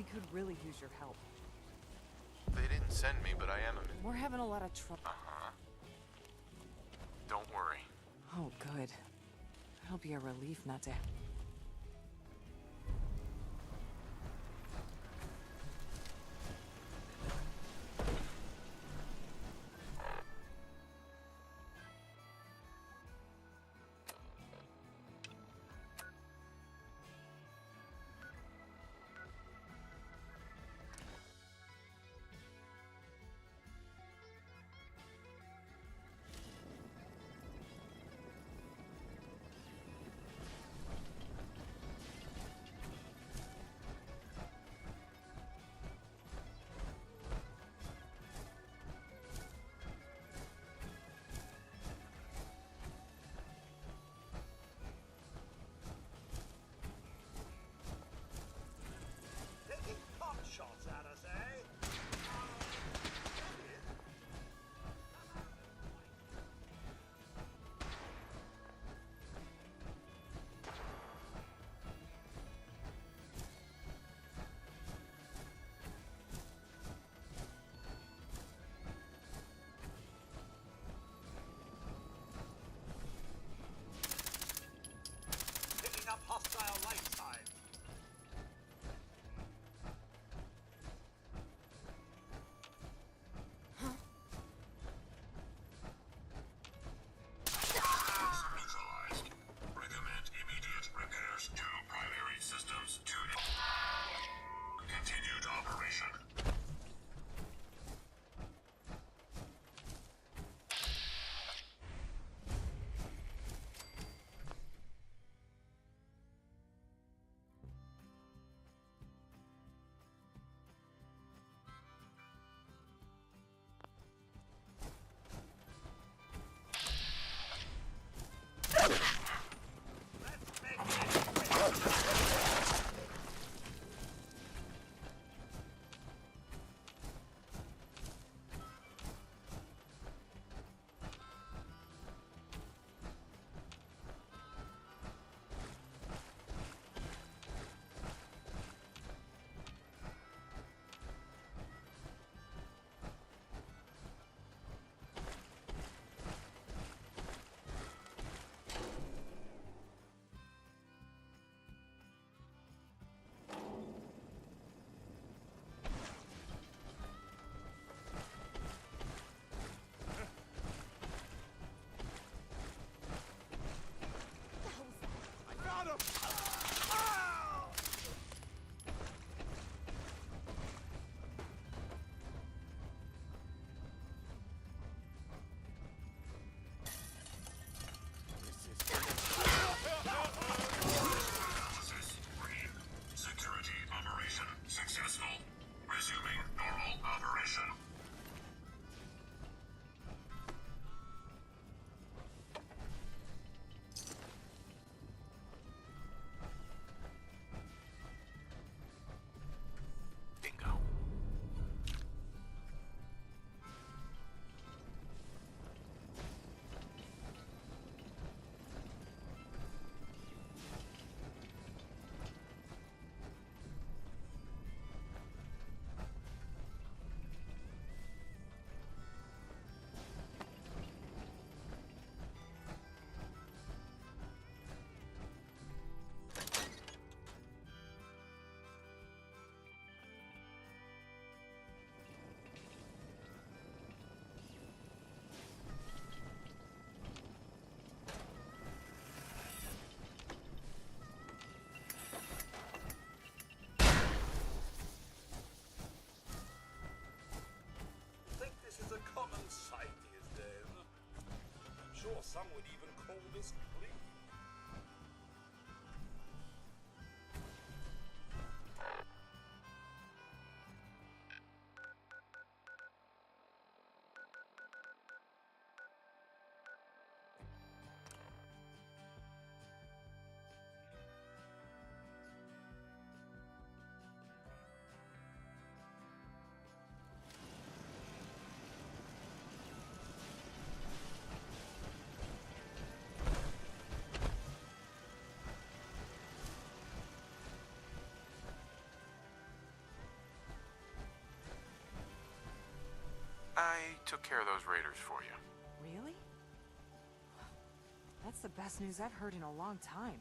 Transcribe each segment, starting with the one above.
We could really use your help. They didn't send me, but I am a... We're having a lot of trouble. Uh-huh. Don't worry. Oh, good. It'll be a relief not to... Shots at us, eh? Picking up hostile light signs. Some would even call this clean. took care of those raiders for you. Really? That's the best news I've heard in a long time.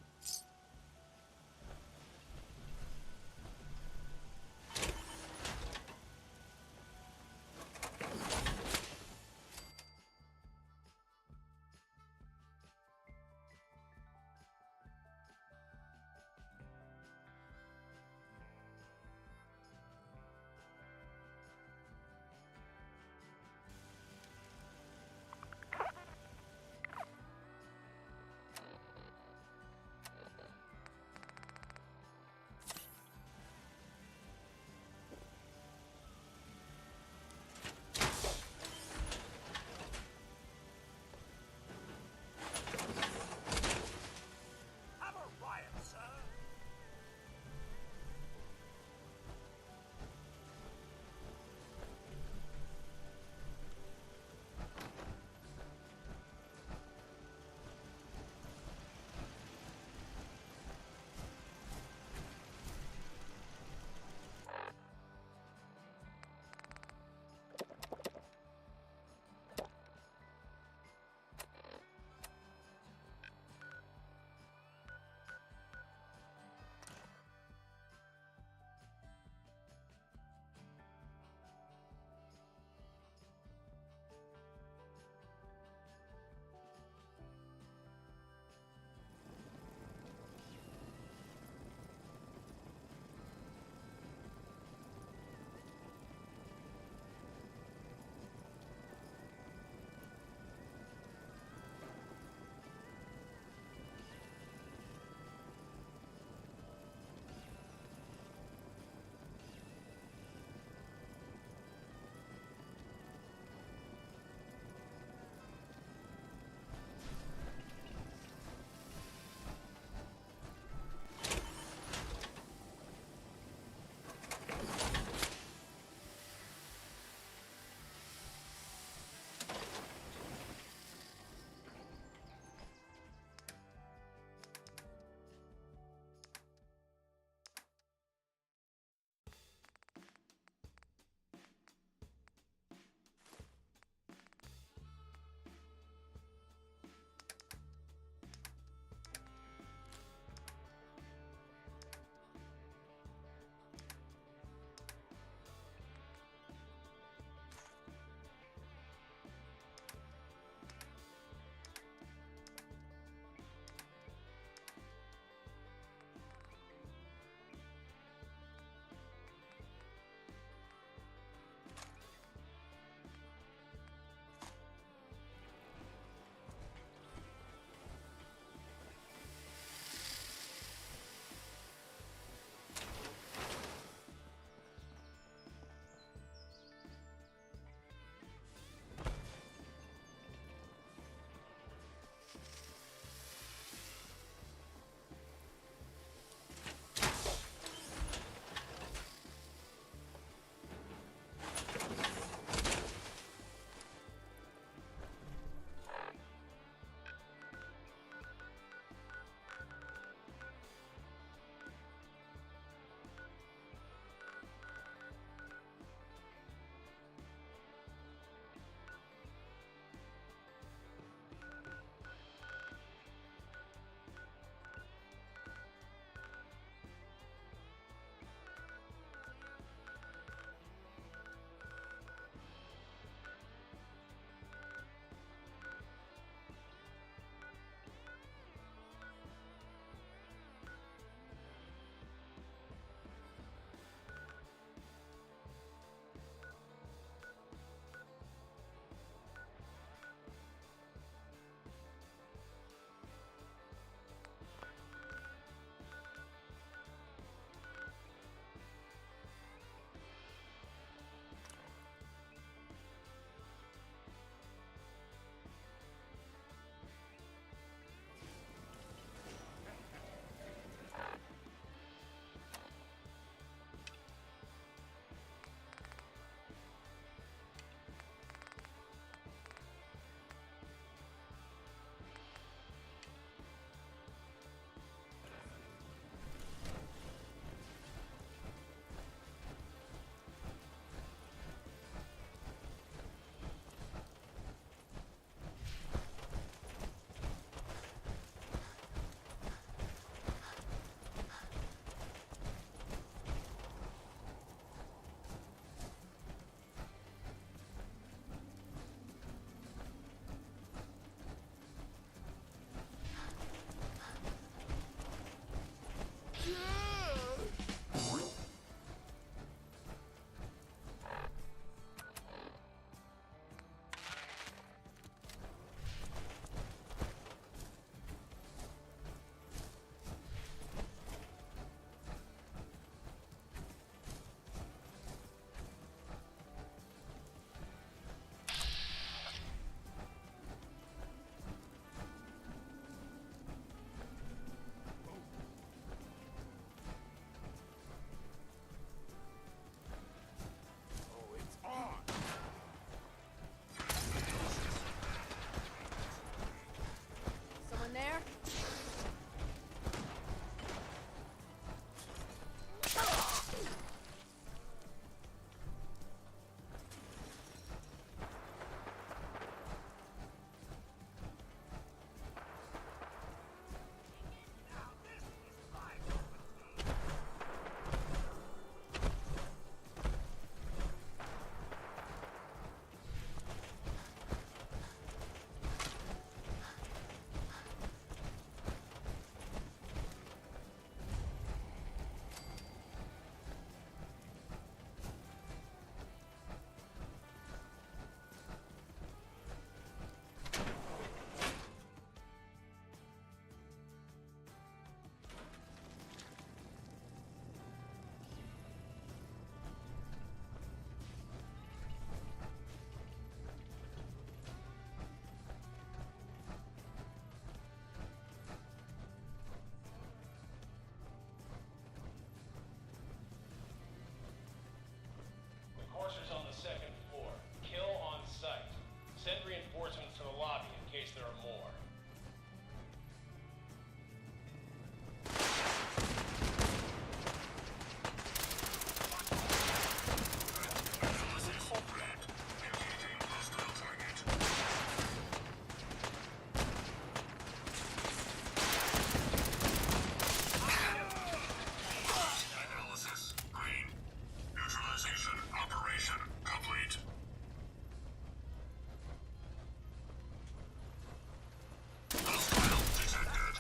Enforcers on the second floor. Kill on sight. Send reinforcements to the lobby in case there are more. Analysis. Green. Neutralization operation complete. Hostile detected.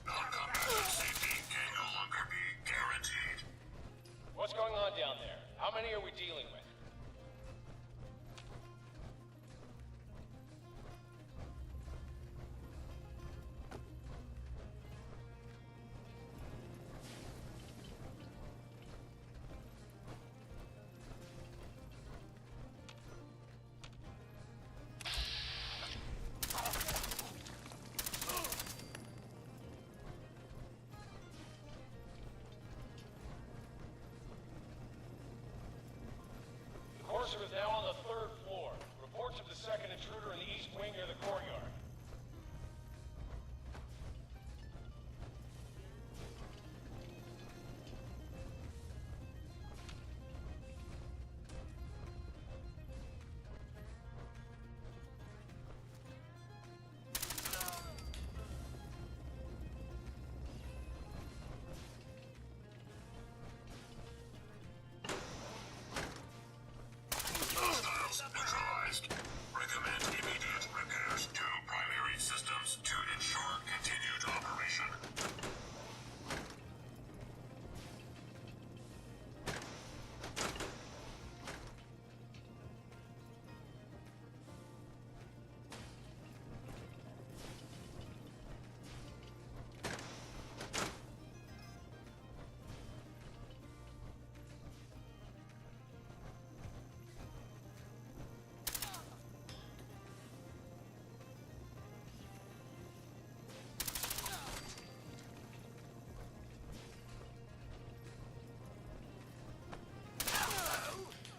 Non-combatant safety can no longer be guaranteed. What's going on down there? How many are we dealing with? The Courser is now on the third floor. Reports of the second intruder in the east wing near the courtyard. Hostiles neutralized. Recommend immediate repairs to primary systems to ensure continued operation.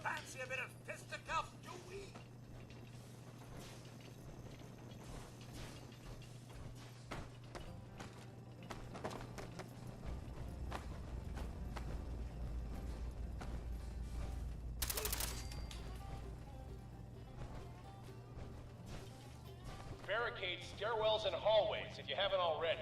Fancy a bit of fisticuffs, do we? Barricade stairwells and hallways if you haven't already.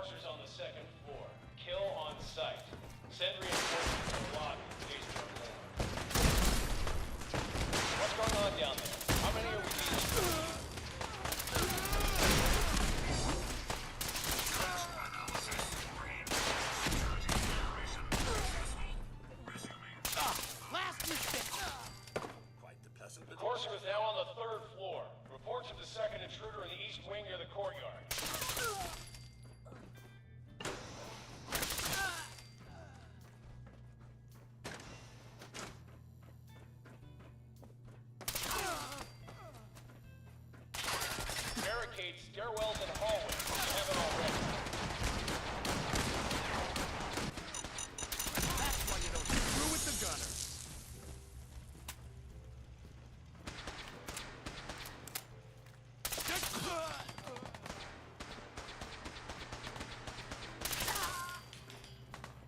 Courser's on the second floor. Kill on sight. Send reinforcements to the lobby in case there are more. What's going on down there? How many are we needing? Quite the pleasant The Courser is now on the third floor. Report to the second intruder in the east wing near the courtyard. Barricade stairwells and hallways if you haven't already. That's why you don't screw with the gunner.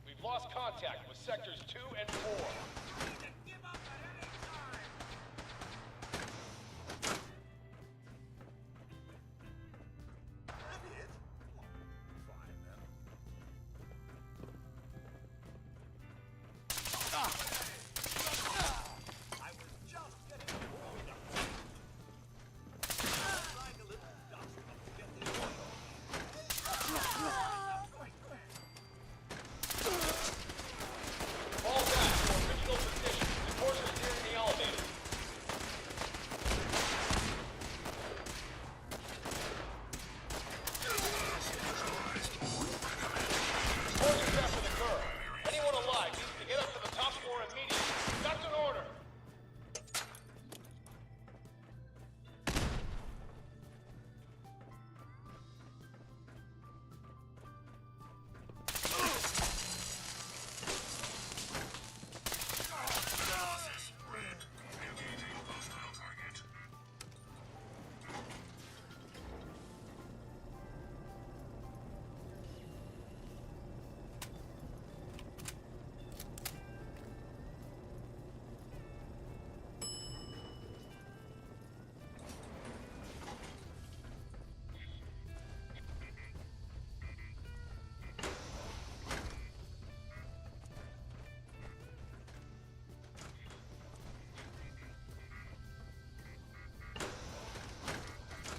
We've lost contact with sectors 2 and 4. Give up at any time. That it? Fine then. I was just getting warmed up. Like a little dust up to get the oil. Fall back to original position. The Courser's near the elevator. Courser's after the girl. Anyone alive needs to get up to the top floor immediately. That's an order. Analysis red. Engaging hostile target.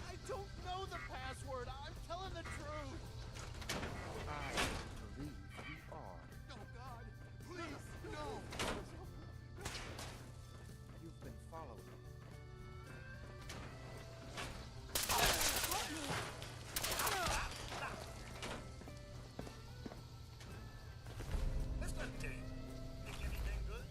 I don't know the password. I'm telling the truth. I believe you are. Oh, God. Please, no. You've been followed. Mr. Date, think anything good?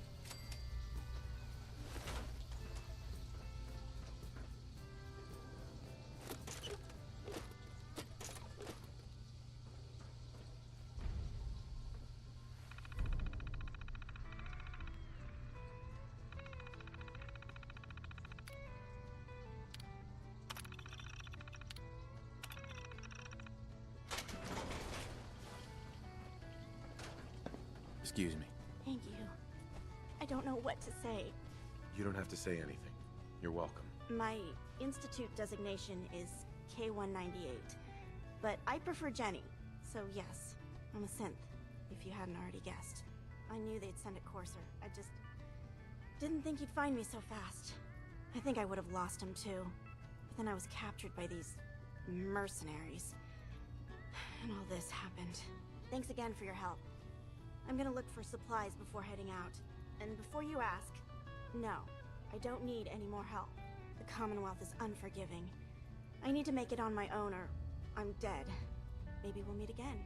Excuse me. Thank you. I don't know what to say. You don't have to say anything. You're welcome. My institute designation is K-198, but I prefer Jenny, so yes, I'm a synth, if you hadn't already guessed. I knew they'd send a Courser. I just didn't think he'd find me so fast. I think I would have lost him too, but then I was captured by these mercenaries. And all this happened. Thanks again for your help. I'm gonna look for supplies before heading out. And before you ask, no, I don't need any more help. The Commonwealth is unforgiving. I need to make it on my own or I'm dead. Maybe we'll meet again,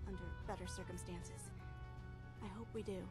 under better circumstances. I hope we do.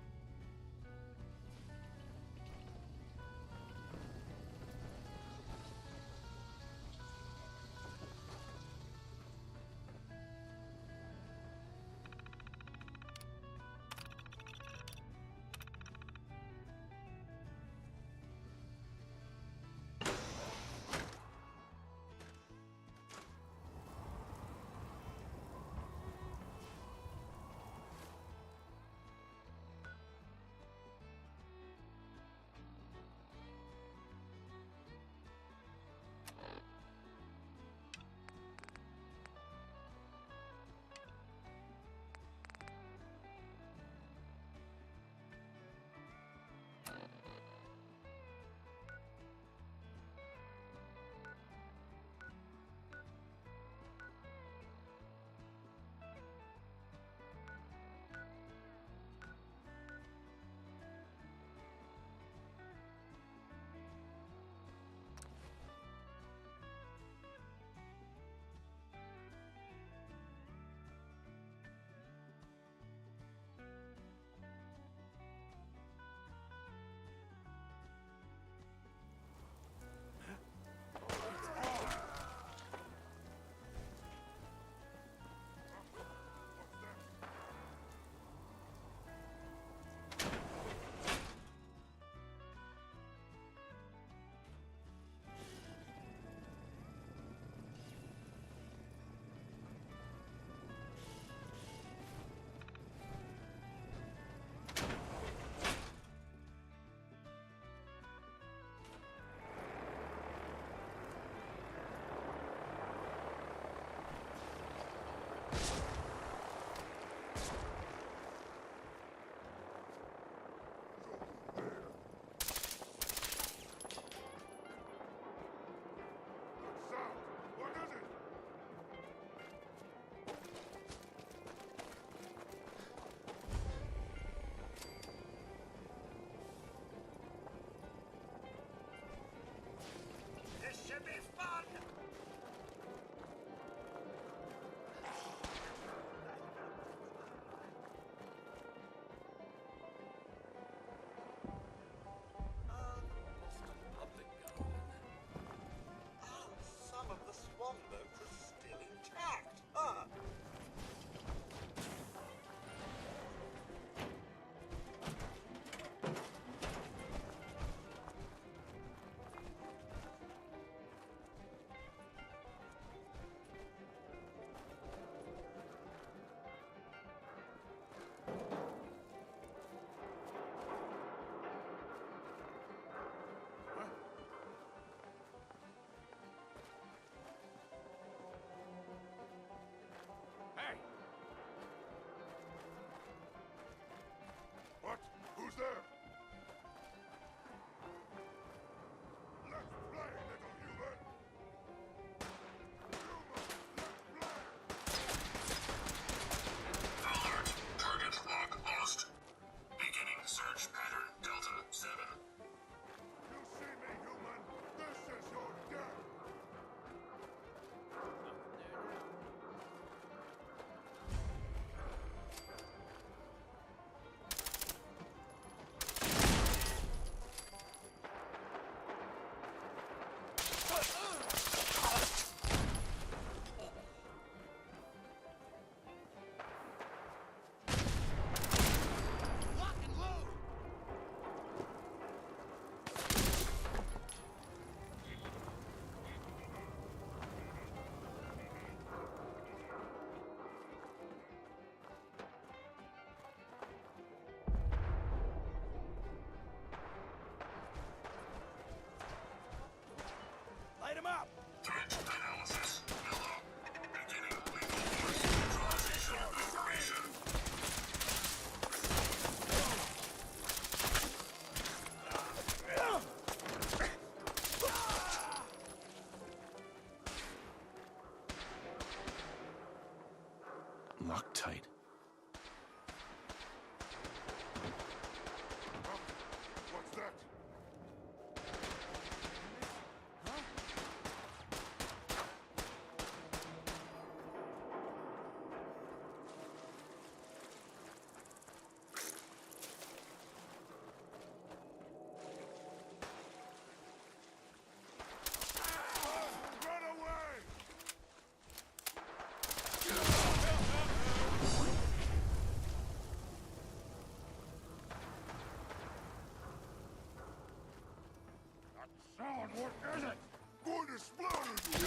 on, what is it? Going to splatter you!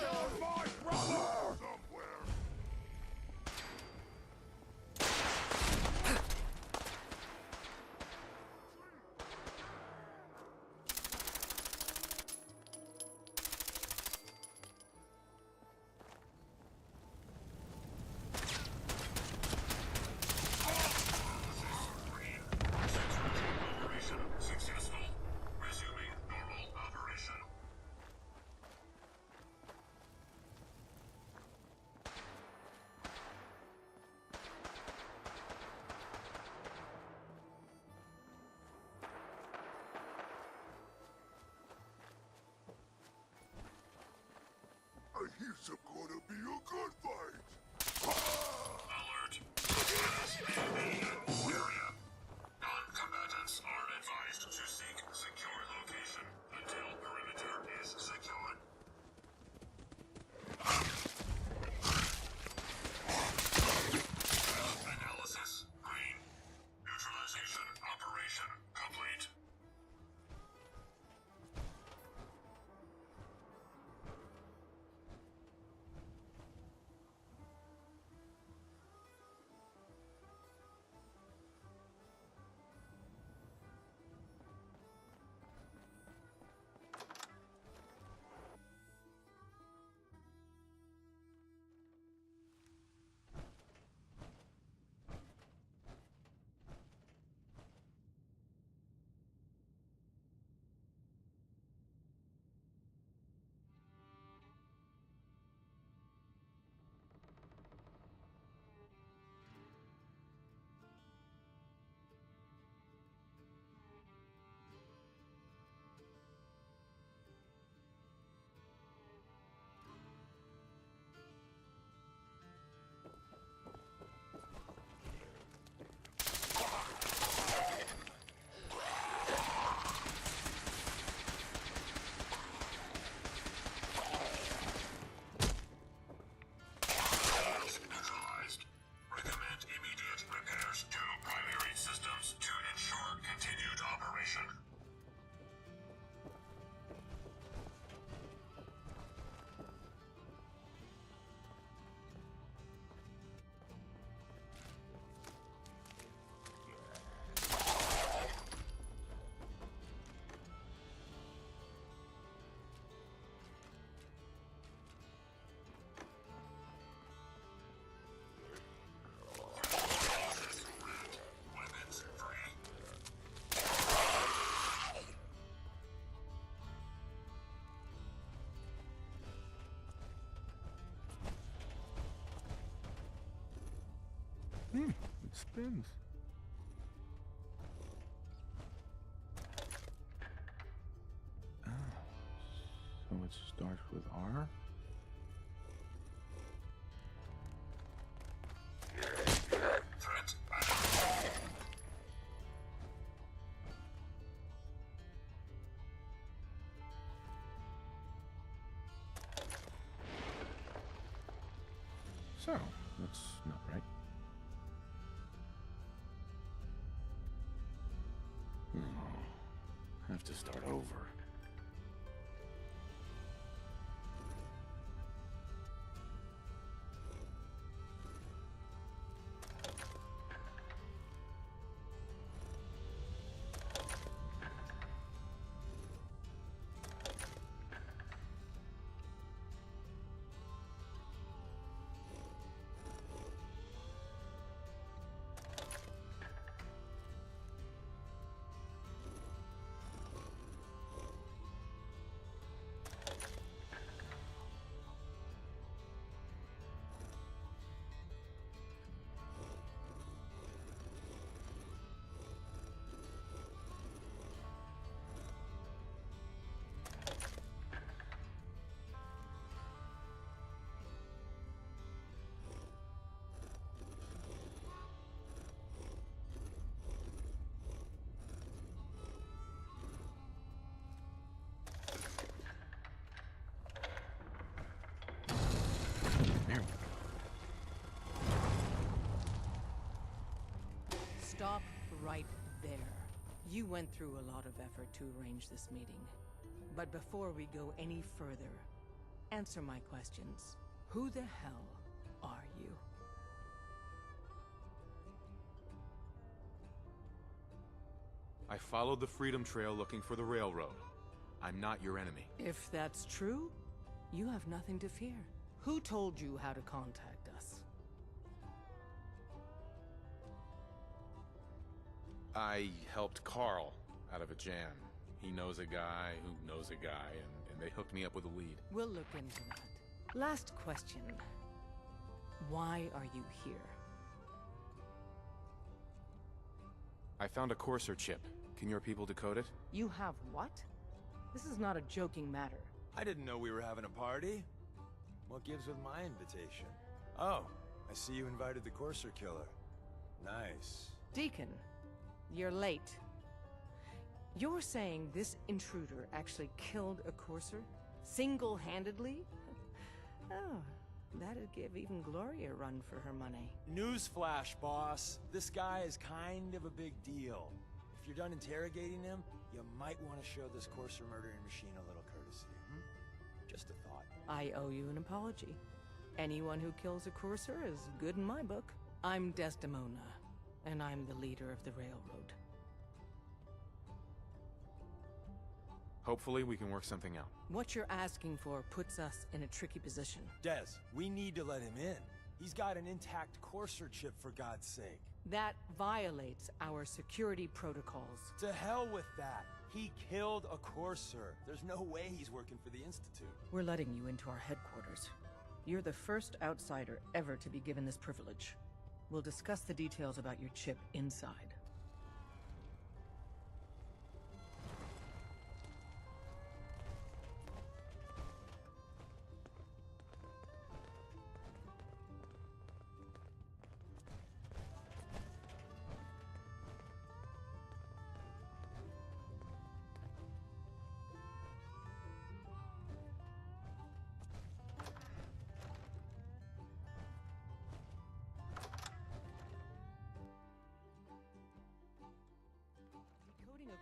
You're my brother! Somewhere! Operation successful. Resuming normal operation. Here's gonna be a good fight. Alert. Area. Non-combatants are advised to seek secure location until perimeter is secured. Analysis green. Neutralization operation complete. Neutralized. Recommend immediate repairs to primary systems to ensure continued operation. Weapons free. It spins. Ah, so it starts with R? Threat. So, that's not right. Oh, have to start over. Stop right there. You went through a lot of effort to arrange this meeting. But before we go any further, answer my questions. Who the hell are you? I followed the Freedom Trail looking for the railroad. I'm not your enemy. If that's true, you have nothing to fear. Who told you how to contact us? I helped Carl out of a jam. He knows a guy who knows a guy, and they hooked me up with a lead. We'll look into that. Last question. Why are you here? I found a Courser chip. Can your people decode it? You have what? This is not a joking matter. I didn't know we were having a party. What gives with my invitation? Oh, I see you invited the Courser killer. Nice. Deacon, you're late. You're saying this intruder actually killed a Courser? Single-handedly? Oh, that'd give even Gloria a run for her money. Newsflash, boss. This guy is kind of a big deal. If you're done interrogating him, you might want to show this Courser murdering machine a little courtesy. Just a thought. I owe you an apology. Anyone who kills a Courser is good in my book. I'm Desdemona, and I'm the leader of the railroad. Hopefully we can work something out. What you're asking for puts us in a tricky position. Des, we need to let him in. He's got an intact Courser chip, for God's sake. That violates our security protocols. To hell with that. He killed a Courser. There's no way he's working for the Institute. We're letting you into our headquarters. You're the first outsider ever to be given this privilege. We'll discuss the details about your chip inside.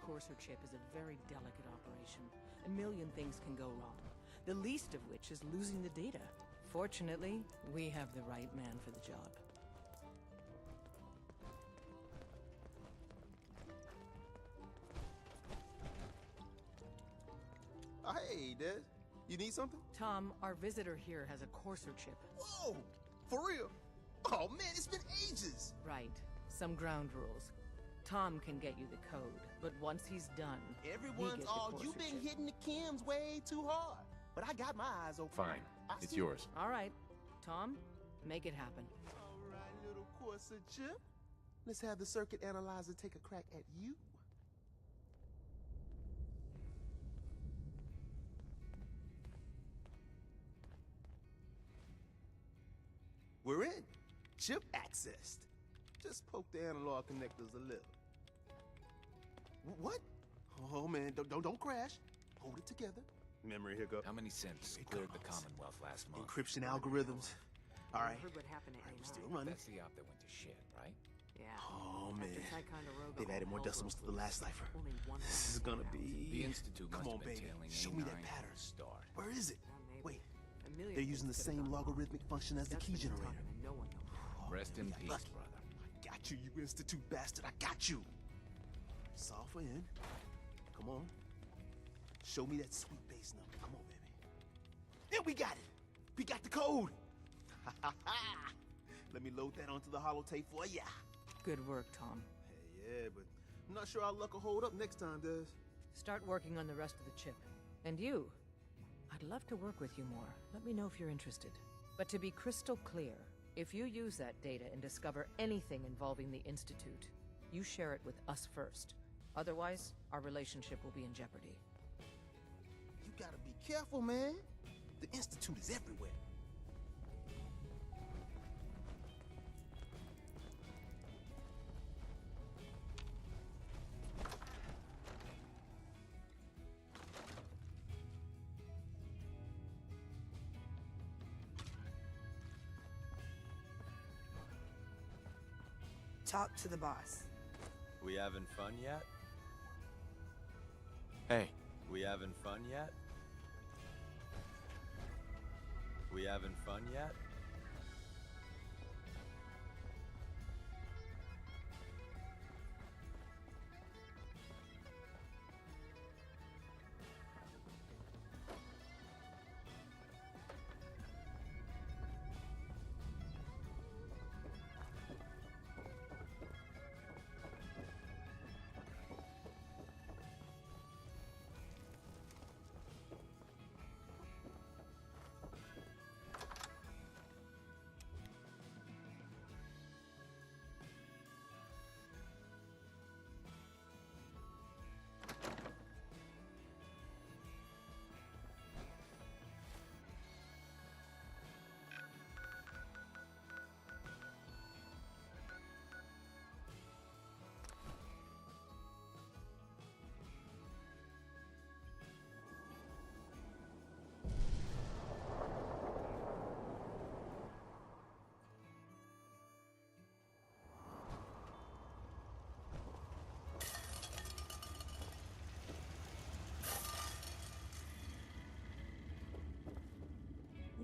Courser chip is a very delicate operation. A million things can go wrong, the least of which is losing the data. Fortunately, we have the right man for the job. Hey, Des. You need something? Tom, our visitor here has a Courser chip. Whoa! For real? Oh, man, it's been ages! Right. Some ground rules. Tom can get you the code, but once he's done, Everyone's all, you've been hitting the chems way too hard. But I got my eyes open. Fine. It's yours. All right. Tom, make it happen. All right, little Courser chip. Let's have the circuit analyzer take a crack at you. We're in. Chip accessed. Just poke the analog connectors a little. What? Oh man, don't crash. Hold it together. Memory hiccup. How many cents cleared the Commonwealth last month? Encryption algorithms. All right. Heard what happened at We're A9. still running. That's the op that went to shit, right? Yeah. Oh man. After Ticonderoga, They've added more all decimals to the last cipher. Only one This is gonna be. The Institute Come must on, have been baby. tailing Show A9 me that from pattern. the start. Where is it? maybe. Wait. A million They're using the things could've same gone wrong. logarithmic function as the That's key been generator. talking and no one knows. Rest in peace, Lucky. brother. I got you, you Institute bastard. I got you. Solve for in. Come on. Show me that sweet bass number. Come on, baby. And we got it. We got the code. Let me load that onto the holotape for ya. Good work, Tom. Hey, yeah, but I'm not sure our luck will hold up next time, Des. Start working on the rest of the chip. And you, I'd love to work with you more. Let me know if you're interested. But to be crystal clear, if you use that data and discover anything involving the Institute, you share it with us first. Otherwise, our relationship will be in jeopardy. You gotta be careful, man. The Institute is everywhere. Talk to the boss. We having fun yet? Hey, We having fun yet? We having fun yet?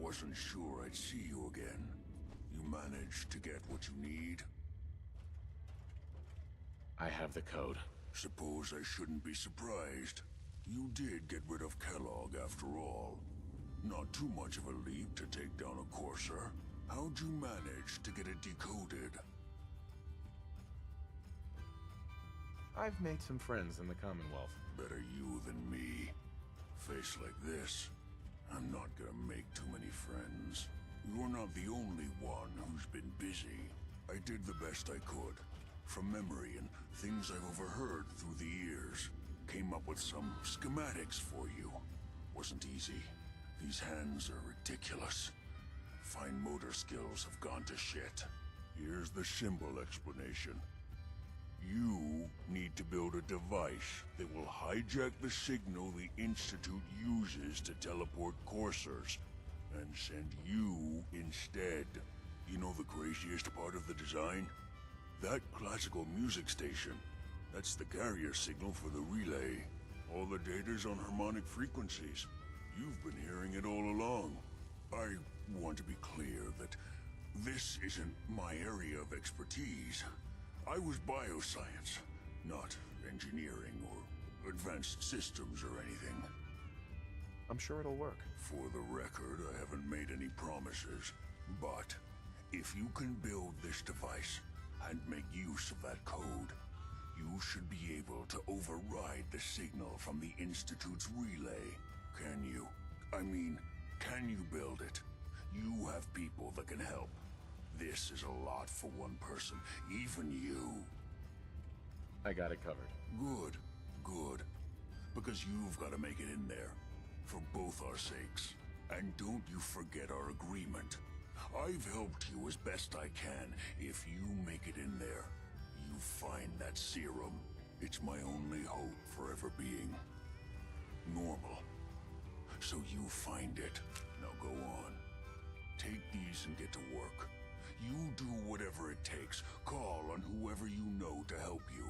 Wasn't sure I'd see you again. You managed to get what you need? I have the code. Suppose I shouldn't be surprised. You did get rid of Kellogg after all. Not too much of a leap to take down a Courser. How'd you manage to get it decoded? I've made some friends in the Commonwealth. Better you than me. Face like this, I'm not gonna make too many friends. You're not the only one who's been busy. I did the best I could. From memory and things I've overheard through the years. Came up with some schematics for you. Wasn't easy. These hands are ridiculous. Fine motor skills have gone to shit. Here's the symbol explanation. You need to build a device that will hijack the signal the Institute uses to teleport coursers, and send you instead. You know the craziest part of the design? That classical music station. That's the carrier signal for the relay. All the data's on harmonic frequencies. You've been hearing it all along. I want to be clear that this isn't my area of expertise. I was bioscience, not engineering or advanced systems or anything. I'm sure it'll work. For the record, I haven't made any promises, but if you can build this device and make use of that code, you should be able to override the signal from the Institute's relay. Can you? I mean, can you build it? You have people that can help. This is a lot for one person, even you. I got it covered. Good, good. Because you've got to make it in there, for both our sakes. And don't you forget our agreement. I've helped you as best I can. If you make it in there, you find that serum. It's my only hope for ever being normal. So you find it. Now go on. Take these and get to work. You do whatever it takes. Call on whoever you know to help you.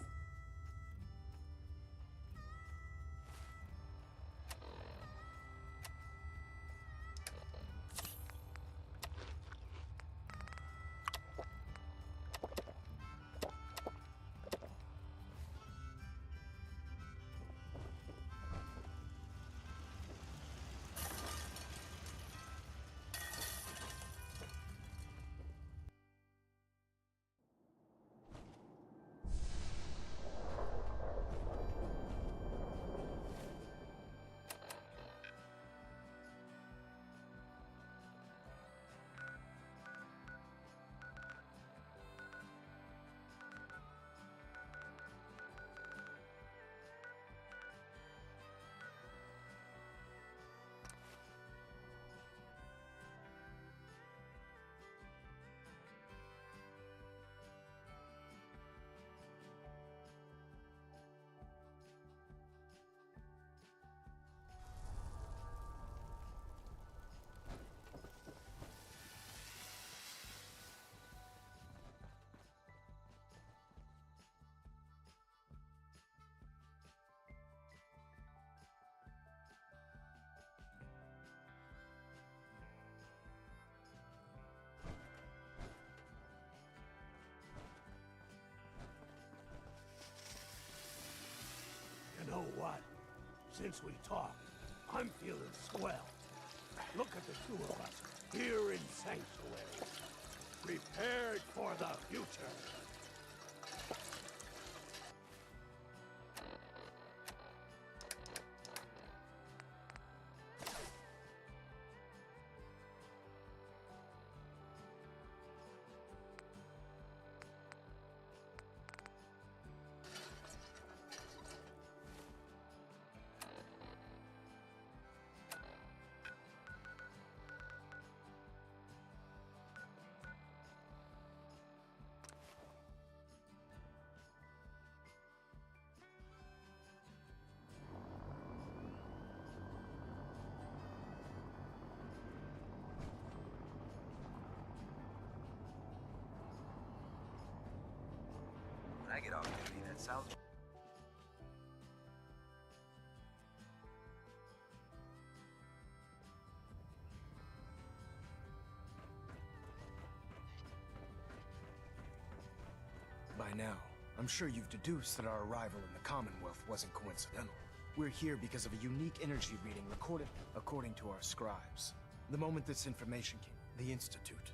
Since we talked, I'm feeling swell. Look at the two of us here in Sanctuary, prepared for the future. When I get off duty, that sounds... By now, I'm sure you've deduced that our arrival in the Commonwealth wasn't coincidental. We're here because of a unique energy reading recorded according to our scribes. The moment this information came, the Institute.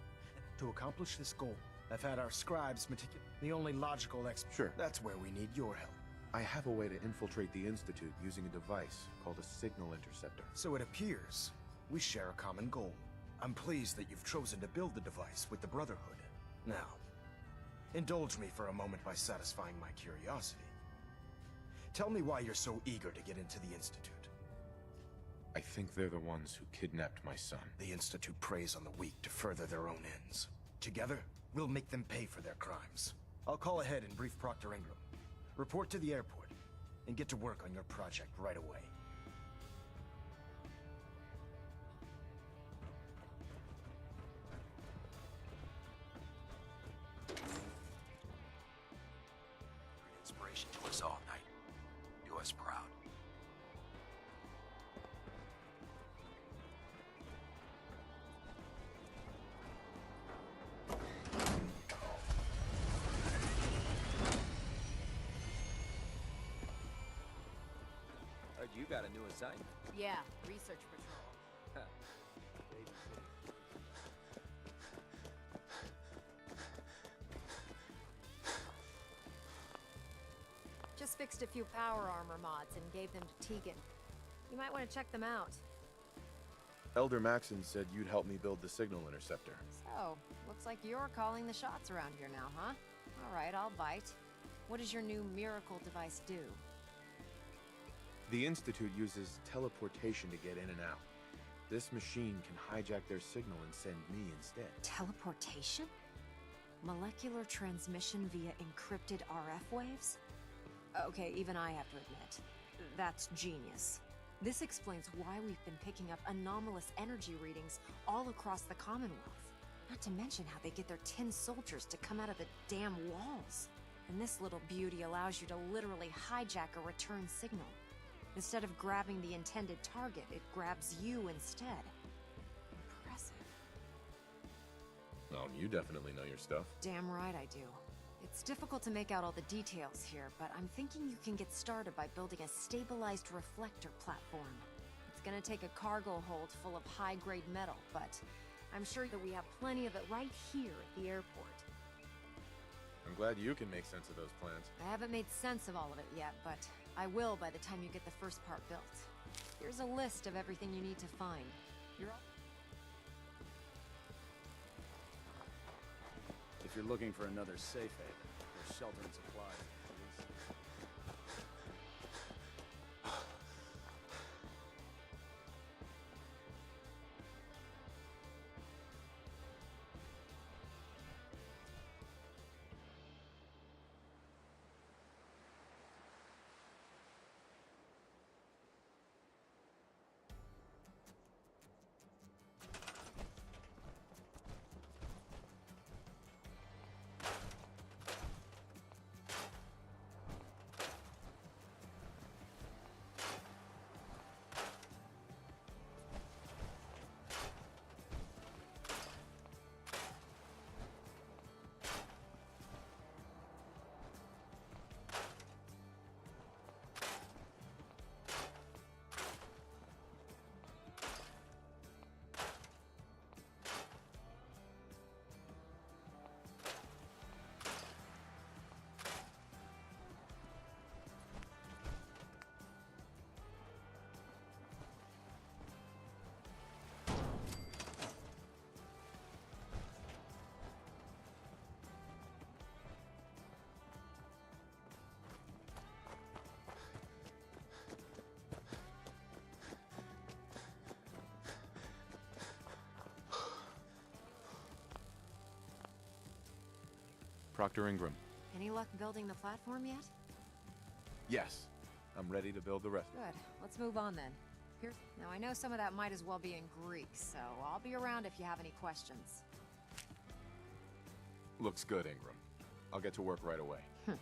To accomplish this goal, I've had our scribes the only logical Sure. That's where we need your help. I have a way to infiltrate the Institute using a device called a signal interceptor. So it appears we share a common goal. I'm pleased that you've chosen to build the device with the Brotherhood. Now, indulge me for a moment by satisfying my curiosity. Tell me why you're so eager to get into the Institute. I think they're the ones who kidnapped my son. The Institute preys on the weak to further their own ends. Together, we'll make them pay for their crimes. I'll call ahead and brief Proctor Ingram. Report to the airport, and get to work on your project right away. Inspiration to us all, Knight. Do us proud. Heard you got a new assignment. Yeah, research patrol. Just fixed a few power armor mods and gave them to Tegan. You might want to check them out. Elder Maxon said you'd help me build the signal interceptor. So, looks like you're calling the shots around here now, huh? All right, I'll bite. What does your new miracle device do? The Institute uses teleportation to get in and out. This machine can hijack their signal and send me instead. Teleportation? Molecular transmission via encrypted RF waves? Okay, even I have to admit, that's genius. This explains why we've been picking up anomalous energy readings all across the Commonwealth. Not to mention how they get their tin soldiers to come out of the damn walls. And this little beauty allows you to literally hijack a return signal. Instead of grabbing the intended target, it grabs you instead. Impressive. Well, you definitely know your stuff. Damn right I do. It's difficult to make out all the details here, but I'm thinking you can get started by building a stabilized reflector platform. It's gonna take a cargo hold full of high-grade metal, but I'm sure that we have plenty of it right here at the airport. I'm glad you can make sense of those plans. I haven't made sense of all of it yet, but I will by the time you get the first part built. Here's a list of everything you need to find. You're all... If you're looking for another safe haven, there's shelter and supplies. Proctor Ingram. Any luck building the platform yet? Yes. I'm ready to build the rest. Good. Let's move on then. Now, I know some of that might as well be in Greek, so I'll be around if you have any questions. Looks good, Ingram. I'll get to work right away. I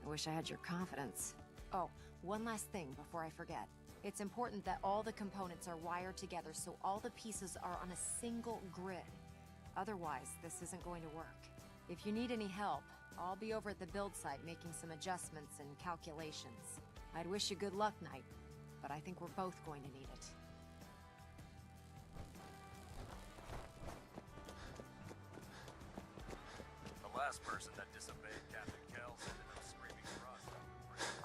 wish I had your confidence. Oh, one last thing before I forget. It's important that all the components are wired together so all the pieces are on a single grid. Otherwise, this isn't going to work. If you need any help, I'll be over at the build site making some adjustments and calculations. I'd wish you good luck, Knight, but I think we're both going to need it. The last person that disobeyed Captain Kells ended up screaming rust out of the bridge.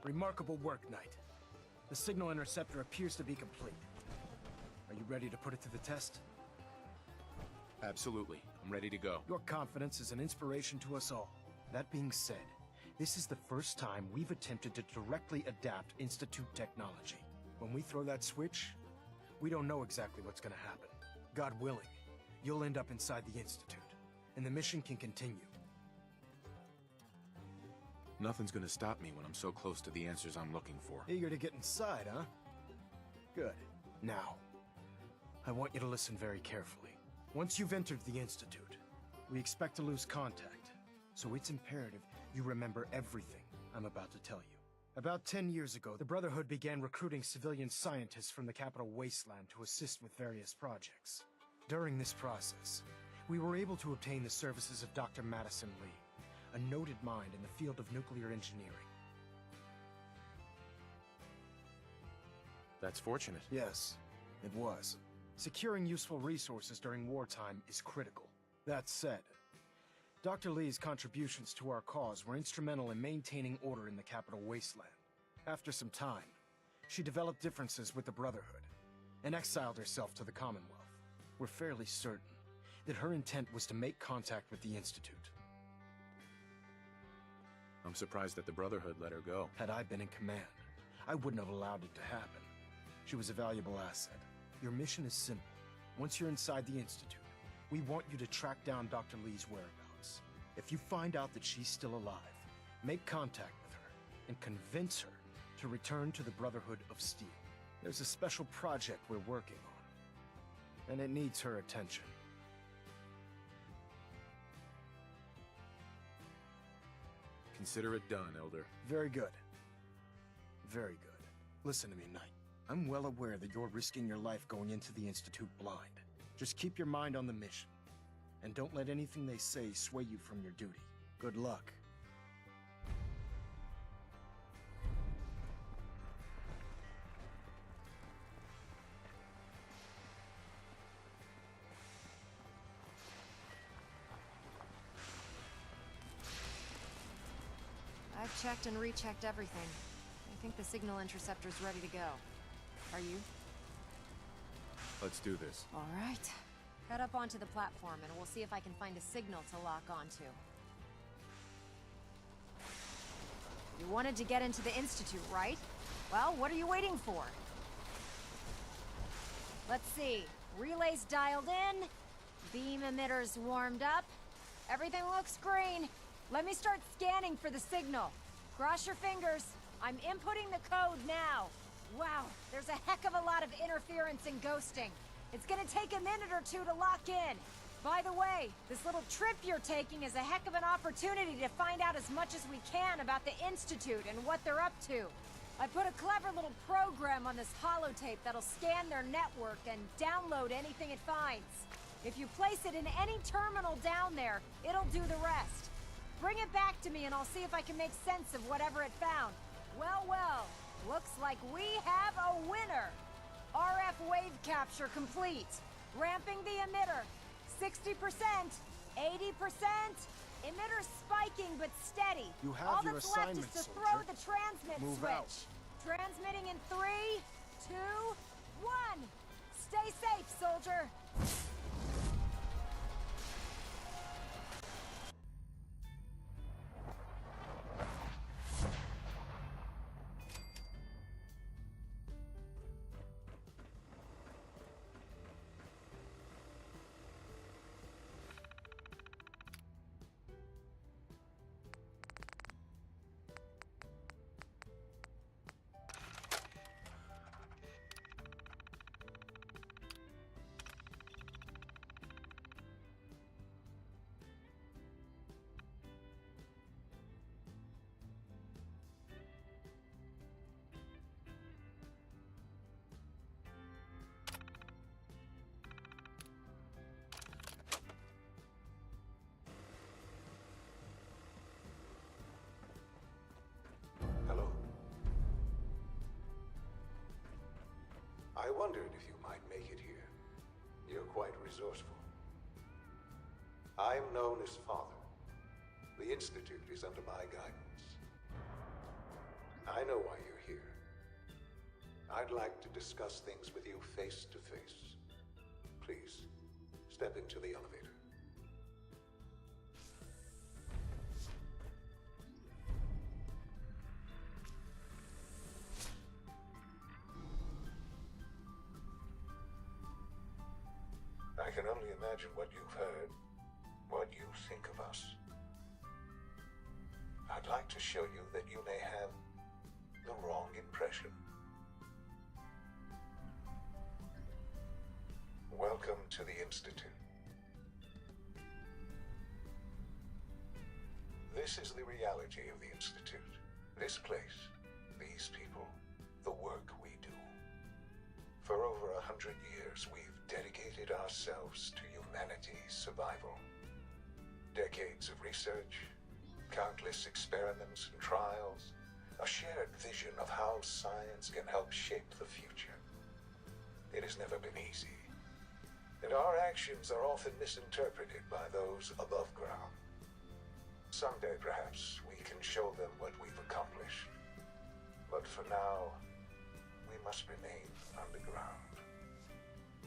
Remarkable work, Knight. The signal interceptor appears to be complete. Are you ready to put it to the test? Absolutely. I'm ready to go. Your confidence is an inspiration to us all. That being said, this is the first time we've attempted to directly adapt Institute technology. When we throw that switch, we don't know exactly what's gonna happen. God willing, you'll end up inside the Institute, and the mission can continue. Nothing's gonna stop me when I'm so close to the answers I'm looking for. Eager to get inside, huh? Good. Now, I want you to listen very carefully. Once you've entered the Institute, we expect to lose contact, so it's imperative you remember everything I'm about to tell you. About 10 years ago, the Brotherhood began recruiting civilian scientists from the capital Wasteland to assist with various projects. During this process, we were able to obtain the services of Dr. Madison Lee, a noted mind in the field of nuclear engineering. That's fortunate. Yes, it was. Securing useful resources during wartime is critical. That said, Dr. Lee's contributions to our cause were instrumental in maintaining order in the capital Wasteland. After some time, she developed differences with the Brotherhood and exiled herself to the Commonwealth. We're fairly certain that her intent was to make contact with the Institute. I'm surprised that the Brotherhood let her go. Had I been in command, I wouldn't have allowed it to happen. She was a valuable asset. Your mission is simple. Once you're inside the Institute, we want you to track down Dr. Lee's whereabouts. If you find out that she's still alive, make contact with her and convince her to return to the Brotherhood of Steel. There's a special project we're working on, and it needs her attention. Consider it done, Elder. Very good. Very good. Listen to me, Knight. I'm well aware that you're risking your life going into the Institute blind. Just keep your mind on the mission, and don't let anything they say sway you from your duty. Good luck. I've checked and rechecked everything. I think the signal interceptor's ready to go. Are you? Let's do this. All right. Head up onto the platform and we'll see if I can find a signal to lock onto. You wanted to get into the Institute, right? Well, what are you waiting for? Let's see. Relays dialed in. Beam emitters warmed up. Everything looks green. Let me start scanning for the signal. Cross your fingers. I'm inputting the code now. Wow, there's a heck of a lot of interference and ghosting. It's gonna take a minute or two to lock in. By the way, this little trip you're taking is a heck of an opportunity to find out as much as we can about the Institute and what they're up to. I put a clever little program on this holotape that'll scan their network and download anything it finds. If you place it in any terminal down there, it'll do the rest. Bring it back to me and I'll see if I can make sense of whatever it found. Well, well, looks like we have a winner. RF wave capture complete. Ramping the emitter. 60%, 80%. Emitter spiking but steady. You have all your that's assignment, left is to soldier. throw the transmit Move switch. out. Transmitting in 3, 2, 1. Stay safe, soldier. Hello. I wondered if you might make it here. You're quite resourceful. I'm known as Father. The Institute is under my guidance. I know why you're here. I'd like to discuss things with you face to face. Please, step into the elevator. I can only imagine what you've heard, what you think of us. I'd like to show you that you may have the wrong impression. Welcome to the Institute. This is the reality of the Institute. This place, these people, the work we do. For over 100 years, we've dedicated ourselves to humanity's survival. Decades of research, countless experiments and trials, a shared vision of how science can help shape the future. It has never been easy, and our actions are often misinterpreted by those above ground. Someday, perhaps, we can show them what we've accomplished. But for now, we must remain underground.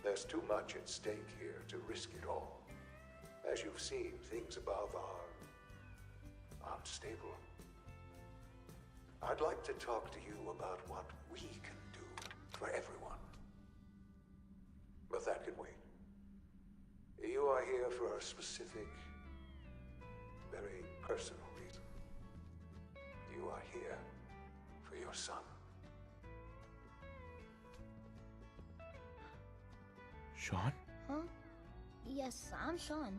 There's too much at stake here to risk it all. As you've seen, things above are unstable. I'd like to talk to you about what we can do for everyone. But that can wait. You are here for a specific, very personal reason. You are here for your son. Sean? Huh? Yes, I'm Sean.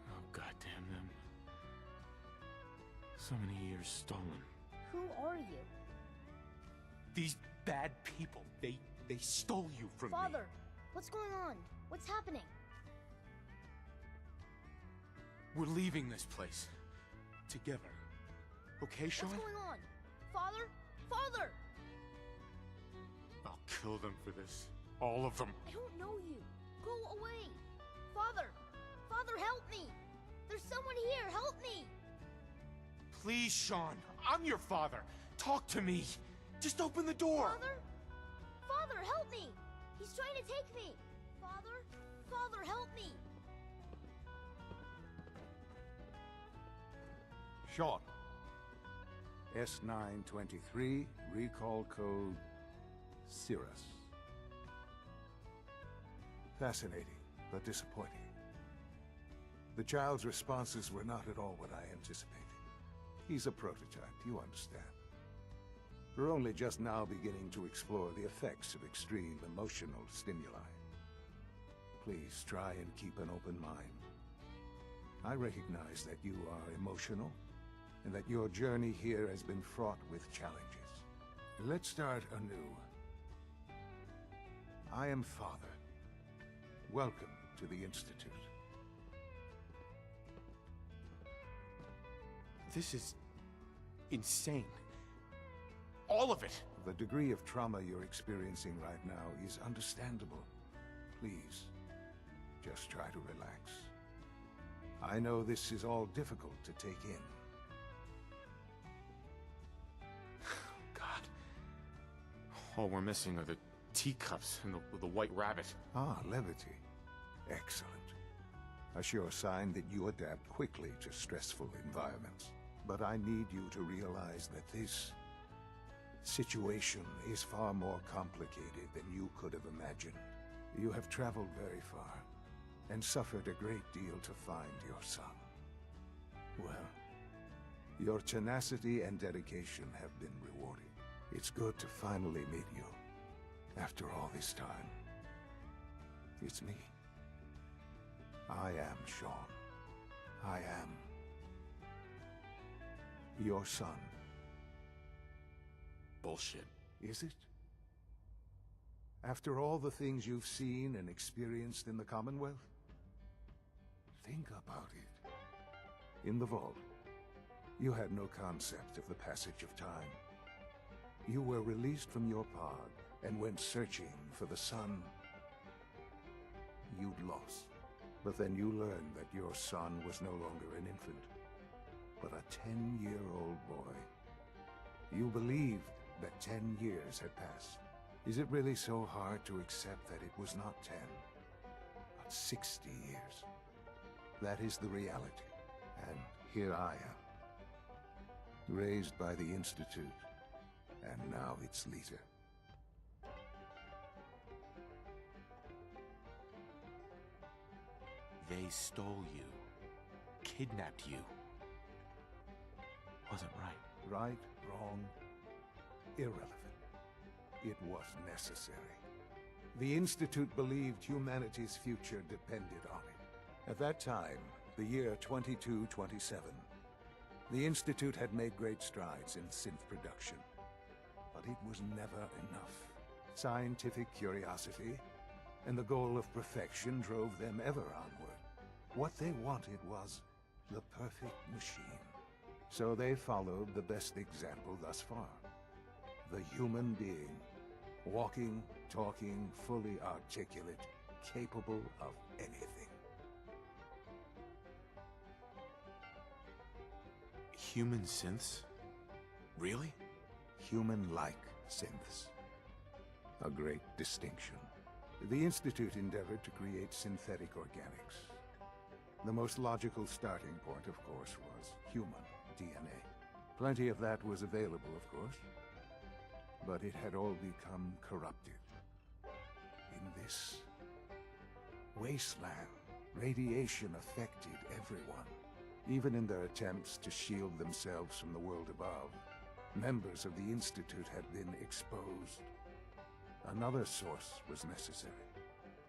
Oh, goddamn them. So many years stolen. Who are you? These bad people, they stole you from me. Father, what's going on? What's happening? We're leaving this place. Together. Okay, Sean? What's going on? Father? Father! I'll kill them for this. All of them. I don't know you. Go away. Father! Father, help me! There's someone here, help me! Please, Sean. I'm your father. Talk to me. Just open the door. Father? Father, help me! He's trying to take me! Father? Father, help me! Sean. S923, recall code Cirrus. Fascinating, but disappointing. The child's responses were not at all what I anticipated. He's a prototype, you understand. We're only just now beginning to explore the effects of extreme emotional stimuli. Please try and keep an open mind. I recognize that you are emotional, and that your journey here has been fraught with challenges. Let's start anew. I am Father. Welcome to the Institute. This is insane. All of it. The degree of trauma you're experiencing right now is understandable. Please, just try to relax. I know this is all difficult to take in. God. All we're missing are the teacups and the white rabbit. Ah, levity. Excellent. A sure sign that you adapt quickly to stressful environments. But I need you to realize that this situation is far more complicated than you could have imagined. You have traveled very far, and suffered a great deal to find your son. Well, your tenacity and dedication have been rewarded. It's good to finally meet you, after all this time. It's me. I am Sean. I am your son. Bullshit. Is it? After all the things you've seen and experienced in the Commonwealth? Think about it. In the vault, you had no concept of the passage of time. You were released from your pod and went searching for the son you'd lost. But then you learned that your son was no longer an infant, but a 10-year-old boy. You believed that 10 years had passed. Is it really so hard to accept that it was not 10, but 60 years? That is the reality, and here I am, raised by the Institute, and now its leader. they stole you, kidnapped you, wasn't right. Right, wrong, irrelevant. It was necessary. The Institute believed humanity's future depended on it. At that time, the year 2227, the Institute had made great strides in synth production. But it was never enough. Scientific curiosity and the goal of perfection drove them ever onward. What they wanted was the perfect machine. So they followed the best example thus far. The human being. Walking, talking, fully articulate, capable of anything. Human synths? Really? Human-like synths. A great distinction. The Institute endeavored to create synthetic organics. The most logical starting point, of course, was human DNA. Plenty of that was available, of course. But it had all become corrupted. In this wasteland, radiation affected everyone. Even in their attempts to shield themselves from the world above, members of the Institute had been exposed. Another source was necessary.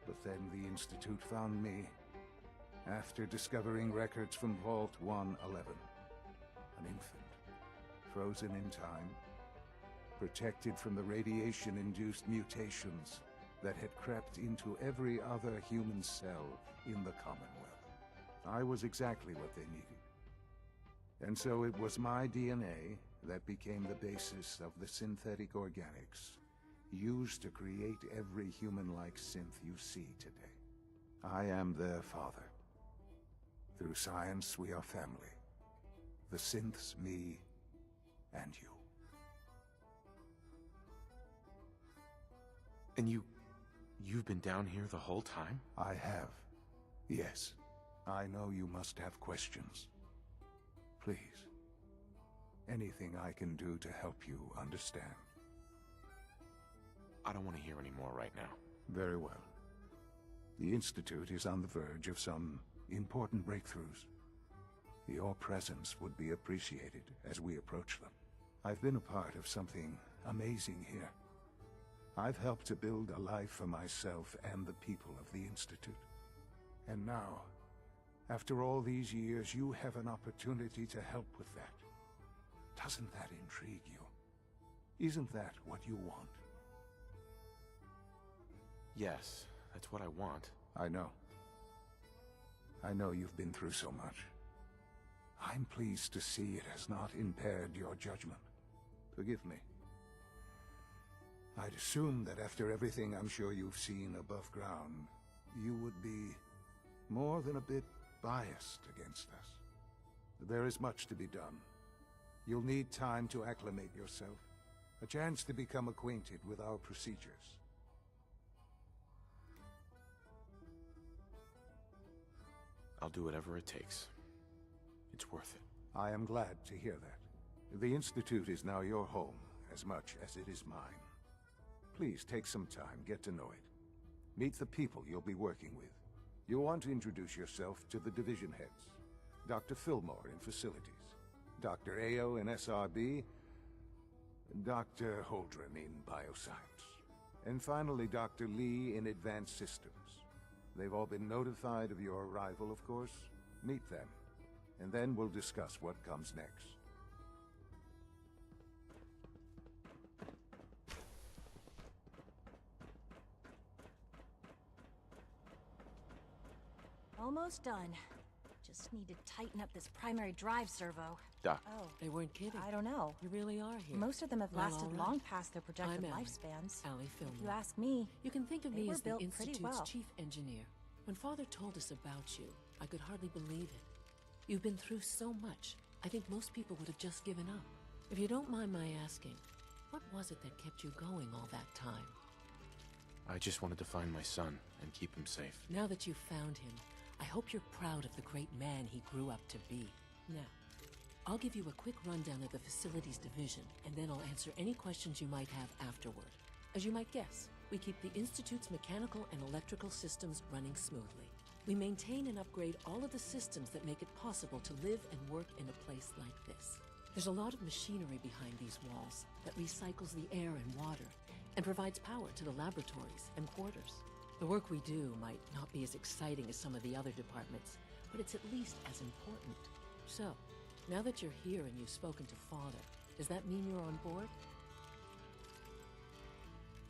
But then the Institute found me after discovering records from Vault 111. An infant, frozen in time, protected from the radiation-induced mutations that had crept into every other human cell in the Commonwealth. I was exactly what they needed. And so it was my DNA that became the basis of the synthetic organics used to create every human-like synth you see today. I am their father. Through science, we are family. The synths, me, and you. And you've been down here the whole time? I have. Yes. I know you must have questions. Please. Anything I can do to help you understand. I don't want to hear any more right now. Very well. The Institute is on the verge of some important breakthroughs. Your presence would be appreciated as we approach them. I've been a part of something amazing here. I've helped to build a life for myself and the people of the Institute. And now, after all these years, you have an opportunity to help with that. Doesn't that intrigue you? Isn't that what you want? Yes, that's what I want. I know. I know you've been through so much. I'm pleased to see it has not impaired your judgment. Forgive me. I'd assume that after everything I'm sure you've seen above ground, you would be more than a bit biased against us. There is much to be done. You'll need time to acclimate yourself, a chance to become acquainted with our procedures. I'll do whatever it takes. It's worth it. I am glad to hear that. The Institute is now your home, as much as it is mine. Please take some time, get to know it. Meet the people you'll be working with. You'll want to introduce yourself to the division heads. Dr. Fillmore in Facilities, Dr. Ao in SRB, Dr. Holdren in Bioscience, and finally Dr. Lee in Advanced Systems. They've all been notified of your arrival, of course. Meet them, and then we'll discuss what comes next. Almost done. Just need to tighten up this primary drive servo. Doc. Oh. They weren't kidding. I don't know. You really are here. Most of them have Well, lasted all right. long past their projected I'm Allie. lifespans. Allie Fillmore. If you ask me, You can think of they me were as the built pretty Institute's well. chief engineer. When Father told us about you, I could hardly believe it. You've been through so much. I think most people would have just given up. If you don't mind my asking, what was it that kept you going all that time? I just wanted to find my son and keep him safe. Now that you've found him, I hope you're proud of the great man he grew up to be. Now, I'll give you a quick rundown of the Facilities Division, and then I'll answer any questions you might have afterward. As you might guess, we keep the Institute's mechanical and electrical systems running smoothly. We maintain and upgrade all of the systems that make it possible to live and work in a place like this. There's a lot of machinery behind these walls that recycles the air and water and provides power to the laboratories and quarters. The work we do might not be as exciting as some of the other departments, but it's at least as important. So, now that you're here and you've spoken to Father, does that mean you're on board?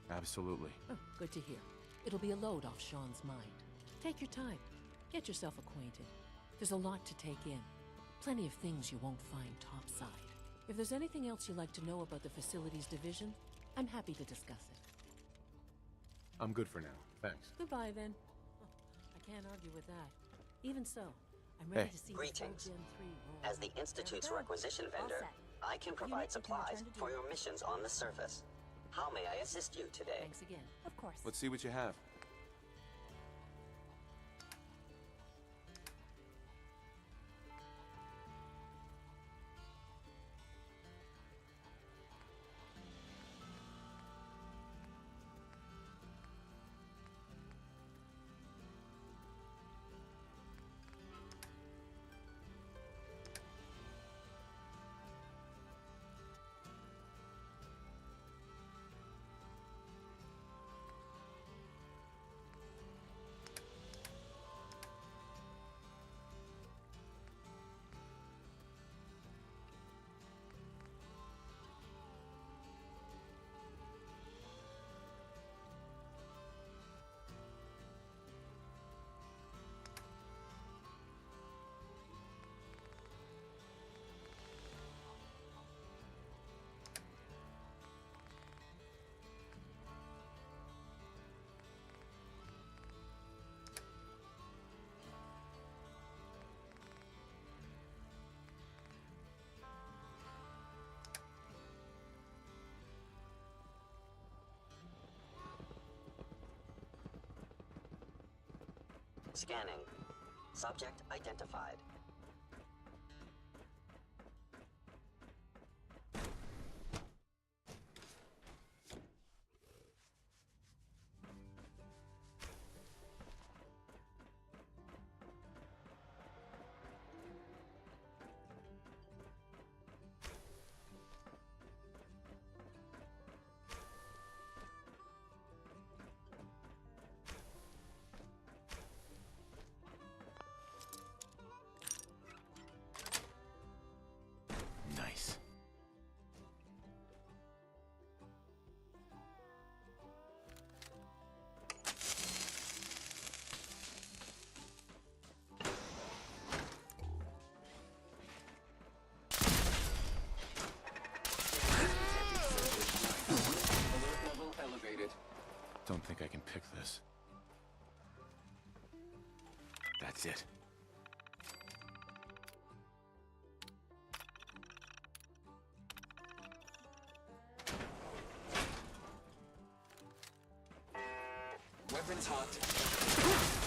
Absolutely. Oh, good to hear. It'll be a load off Sean's mind. Take your time. Get yourself acquainted. There's a lot to take in. Plenty of things you won't find topside. If there's anything else you'd like to know about the facilities division, I'm happy to discuss it. I'm good for now. Thanks. Goodbye, then. I can't argue with that. Even so, I'm ready to see Greetings. the Gen 3 roll. As the Institute's requisition vendor, I can provide supplies for your missions on the surface. How may I assist you today? Thanks again. Of course. Let's see what you have. Scanning. Subject identified. Nice. Don't think I can pick this. That's it. Weapons hot.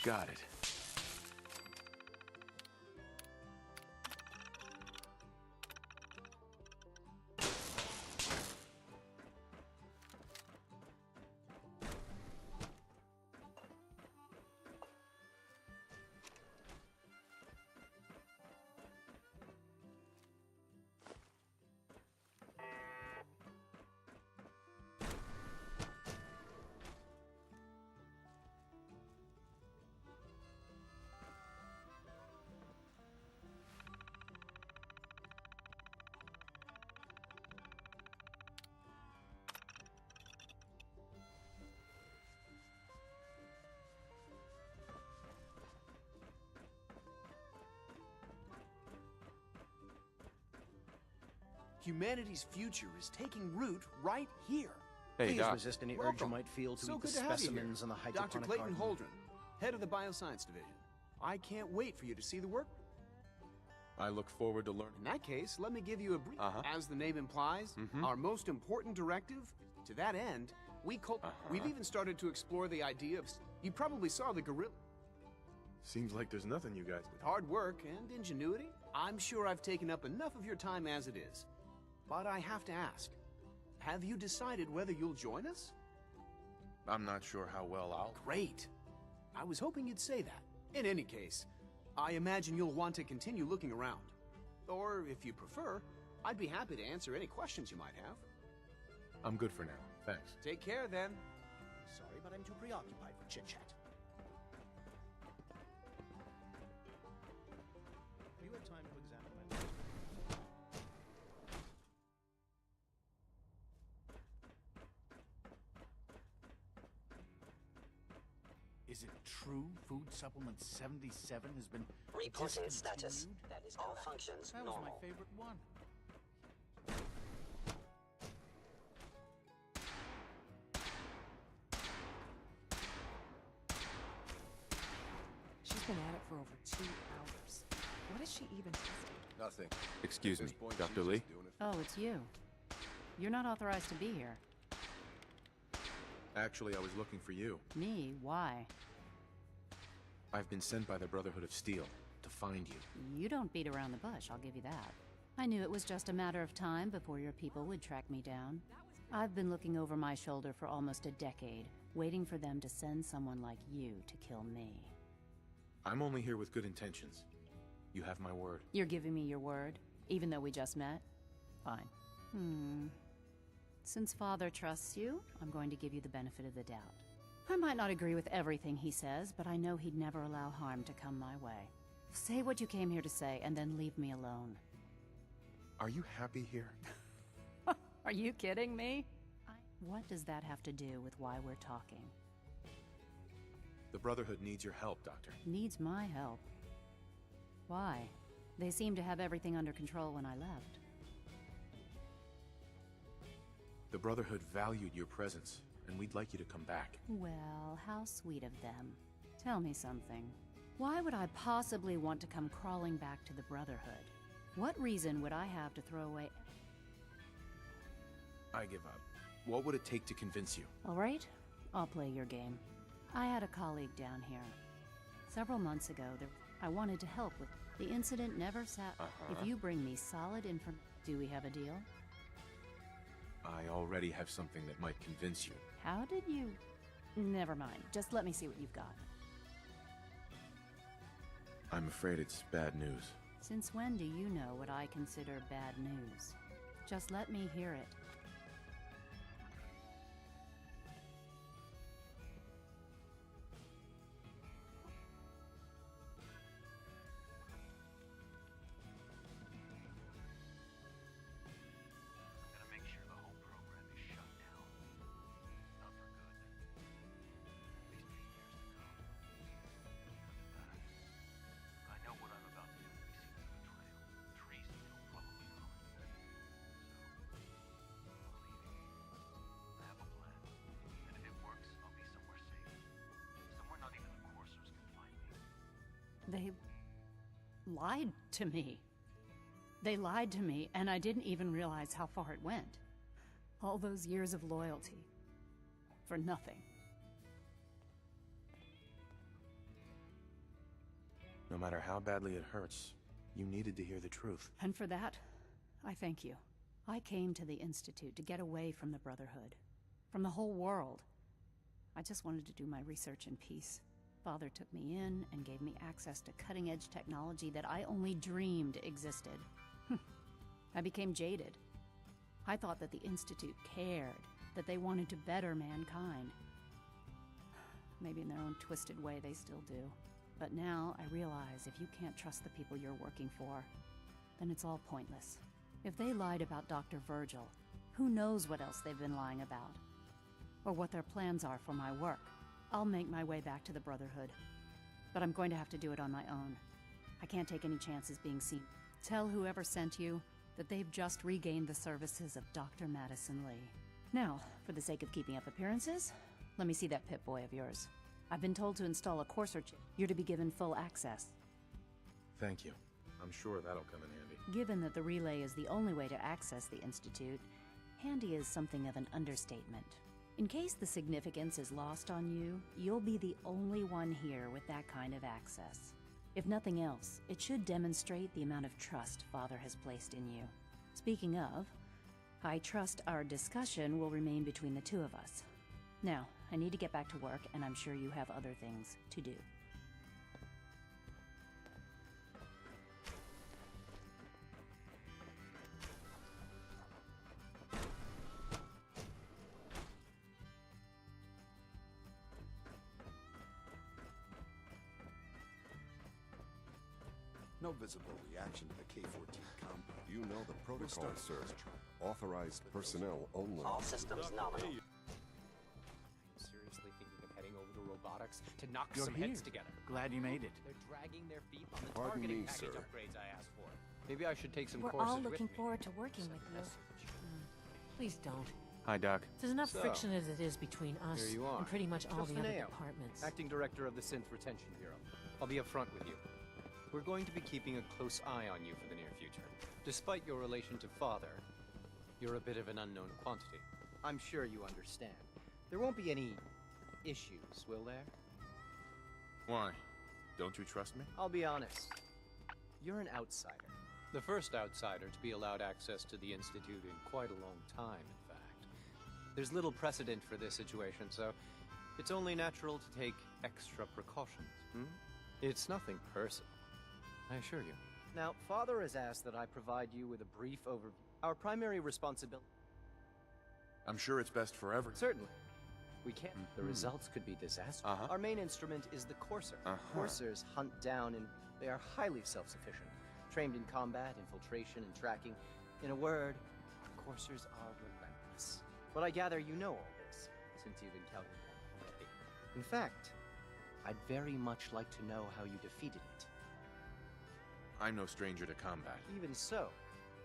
Got it. Humanity's future is taking root right here. Hey, Please Doc. resist any urge Welcome. you might feel to So eat the good to have you specimens here. on the Dr. hydroponic Clayton garden. Holdren, head of the Bioscience Division. I can't wait for you to see the work. I look forward to learning. In that case, let me give you a brief. Uh-huh. As the name implies, Mhm. our most important directive, to that end, We've even started to explore the idea of... You probably saw the gorilla. Seems like there's nothing you guys... With hard work and ingenuity, I'm sure I've taken up enough of your time as it is. But I have to ask, have you decided whether you'll join us? I'm not sure how well I'll... Great. I was hoping you'd say that. In any case, I imagine you'll want to continue looking around. Or, if you prefer, I'd be happy to answer any questions you might have. I'm good for now, thanks. Take care, then. Sorry, but I'm too preoccupied for chit-chat. Do you have time to examine my... Is it true food supplement 77 has been Reporting status. discontinued? That is all functions That was normal. my favorite one. She's been at it for over 2 hours. What is she even testing? Nothing. Excuse At me, this point, Dr. she's Lee? just doing it. Oh, it's you. You're not authorized to be here. Actually, I was looking for you. Me? Why? I've been sent by the Brotherhood of Steel to find you. You don't beat around the bush, I'll give you that. I knew it was just a matter of time before your people would track me down. I've been looking over my shoulder for almost a decade, waiting for them to send someone like you to kill me. I'm only here with good intentions. You have my word. You're giving me your word, even though we just met? Fine. Since Father trusts you, I'm going to give you the benefit of the doubt. I might not agree with everything he says, but I know he'd never allow harm to come my way. Say what you came here to say, and then leave me alone. Are you happy here? Are you kidding me? What does that have to do with why we're talking? The Brotherhood needs your help, Doctor. Needs my help. Why? They seemed to have everything under control when I left. The Brotherhood valued your presence, and we'd like you to come back. Well, how sweet of them. Tell me something. Why would I possibly want to come crawling back to the Brotherhood? What reason would I have to throw away... I give up. What would it take to convince you? All right, I'll play your game. I had a colleague down here. Several months ago, I wanted to help with... The incident never sat... If you bring me solid information... Do we have a deal? I already have something that might convince you. How did you... Never mind. Just let me see what you've got. I'm afraid it's bad news. Since when do you know what I consider bad news? Just let me hear it. They lied to me. They lied to me, and I didn't even realize how far it went. All those years of loyalty. For nothing. No matter how badly it hurts, you needed to hear the truth. And for that, I thank you. I came to the Institute to get away from the Brotherhood. From the whole world. I just wanted to do my research in peace. Father took me in and gave me access to cutting-edge technology that I only dreamed existed. I became jaded. I thought that the Institute cared, that they wanted to better mankind. Maybe in their own twisted way they still do. But now I realize if you can't trust the people you're working for, then it's all pointless. If they lied about Dr. Virgil, who knows what else they've been lying about? Or what their plans are for my work. I'll make my way back to the Brotherhood. But I'm going to have to do it on my own. I can't take any chances being seen. Tell whoever sent you that they've just regained the services of Dr. Madison Lee. Now, for the sake of keeping up appearances, let me see that Pip-Boy of yours. I've been told to install a courser chip. You're to be given full access. Thank you. I'm sure that'll come in handy. Given that the relay is the only way to access the Institute, handy is something of an understatement. In case the significance is lost on you, you'll be the only one here with that kind of access. If nothing else, it should demonstrate the amount of trust Father has placed in you. Speaking of, I trust our discussion will remain between the two of us. Now, I need to get back to work, and I'm sure you have other things to do. No visible reaction to the K-14 compound. You know the protocol, sir. Authorized personnel only. All systems nominal. Seriously thinking of heading over to robotics to knock You're some here. heads together. Glad you made it. They're dragging their feet on the Pardon targeting me, package sir. upgrades I asked for. Maybe I should take some We're courses all with looking me. forward to working with you. Please don't. Hi, Doc. There's enough So, friction as it is between us Here you are. and pretty much all the other Fineo, departments. Acting Director of the Synth Retention Bureau. I'll be upfront with you. We're going to be keeping a close eye on you for the near future. Despite your relation to Father, you're a bit of an unknown quantity. I'm sure you understand. There won't be any issues, will there? Why? Don't you trust me? I'll be honest. You're an outsider. The first outsider to be allowed access to the Institute in quite a long time, in fact. There's little precedent for this situation, so it's only natural to take extra precautions. It's nothing personal, I assure you. Now, Father has asked that I provide you with a brief overview. Our primary responsibility... I'm sure it's best for everyone. Certainly. We can't. The results could be disastrous. Our main instrument is the Courser. Coursers hunt down and they are highly self-sufficient. Trained in combat, infiltration, and tracking. In a word, Coursers are relentless. But I gather you know all this, since you've encountered one already. In fact, I'd very much like to know how you defeated it. I'm no stranger to combat. Even so,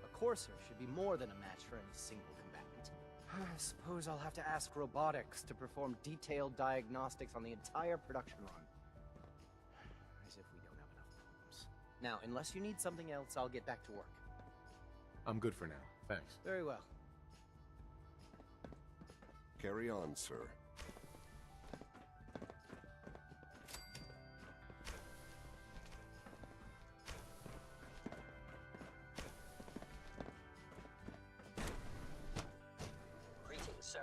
a Courser should be more than a match for any single combatant. I suppose I'll have to ask robotics to perform detailed diagnostics on the entire production run. As if we don't have enough problems. Now, unless you need something else, I'll get back to work. I'm good for now. Thanks. Very well. Carry on, sir. Greetings, sir.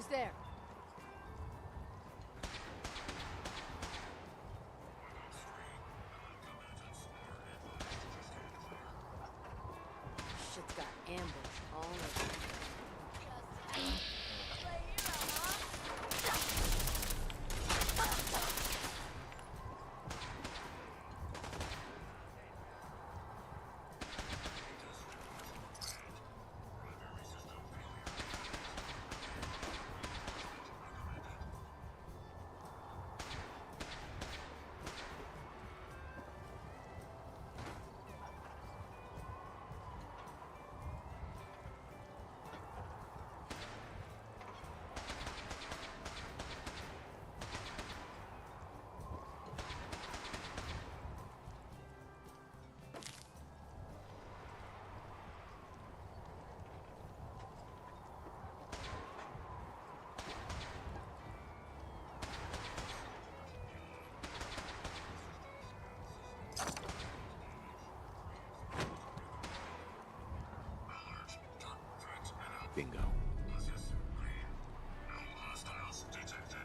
Who's there? Shit's got ambush all over. Bingo. Hostiles detected.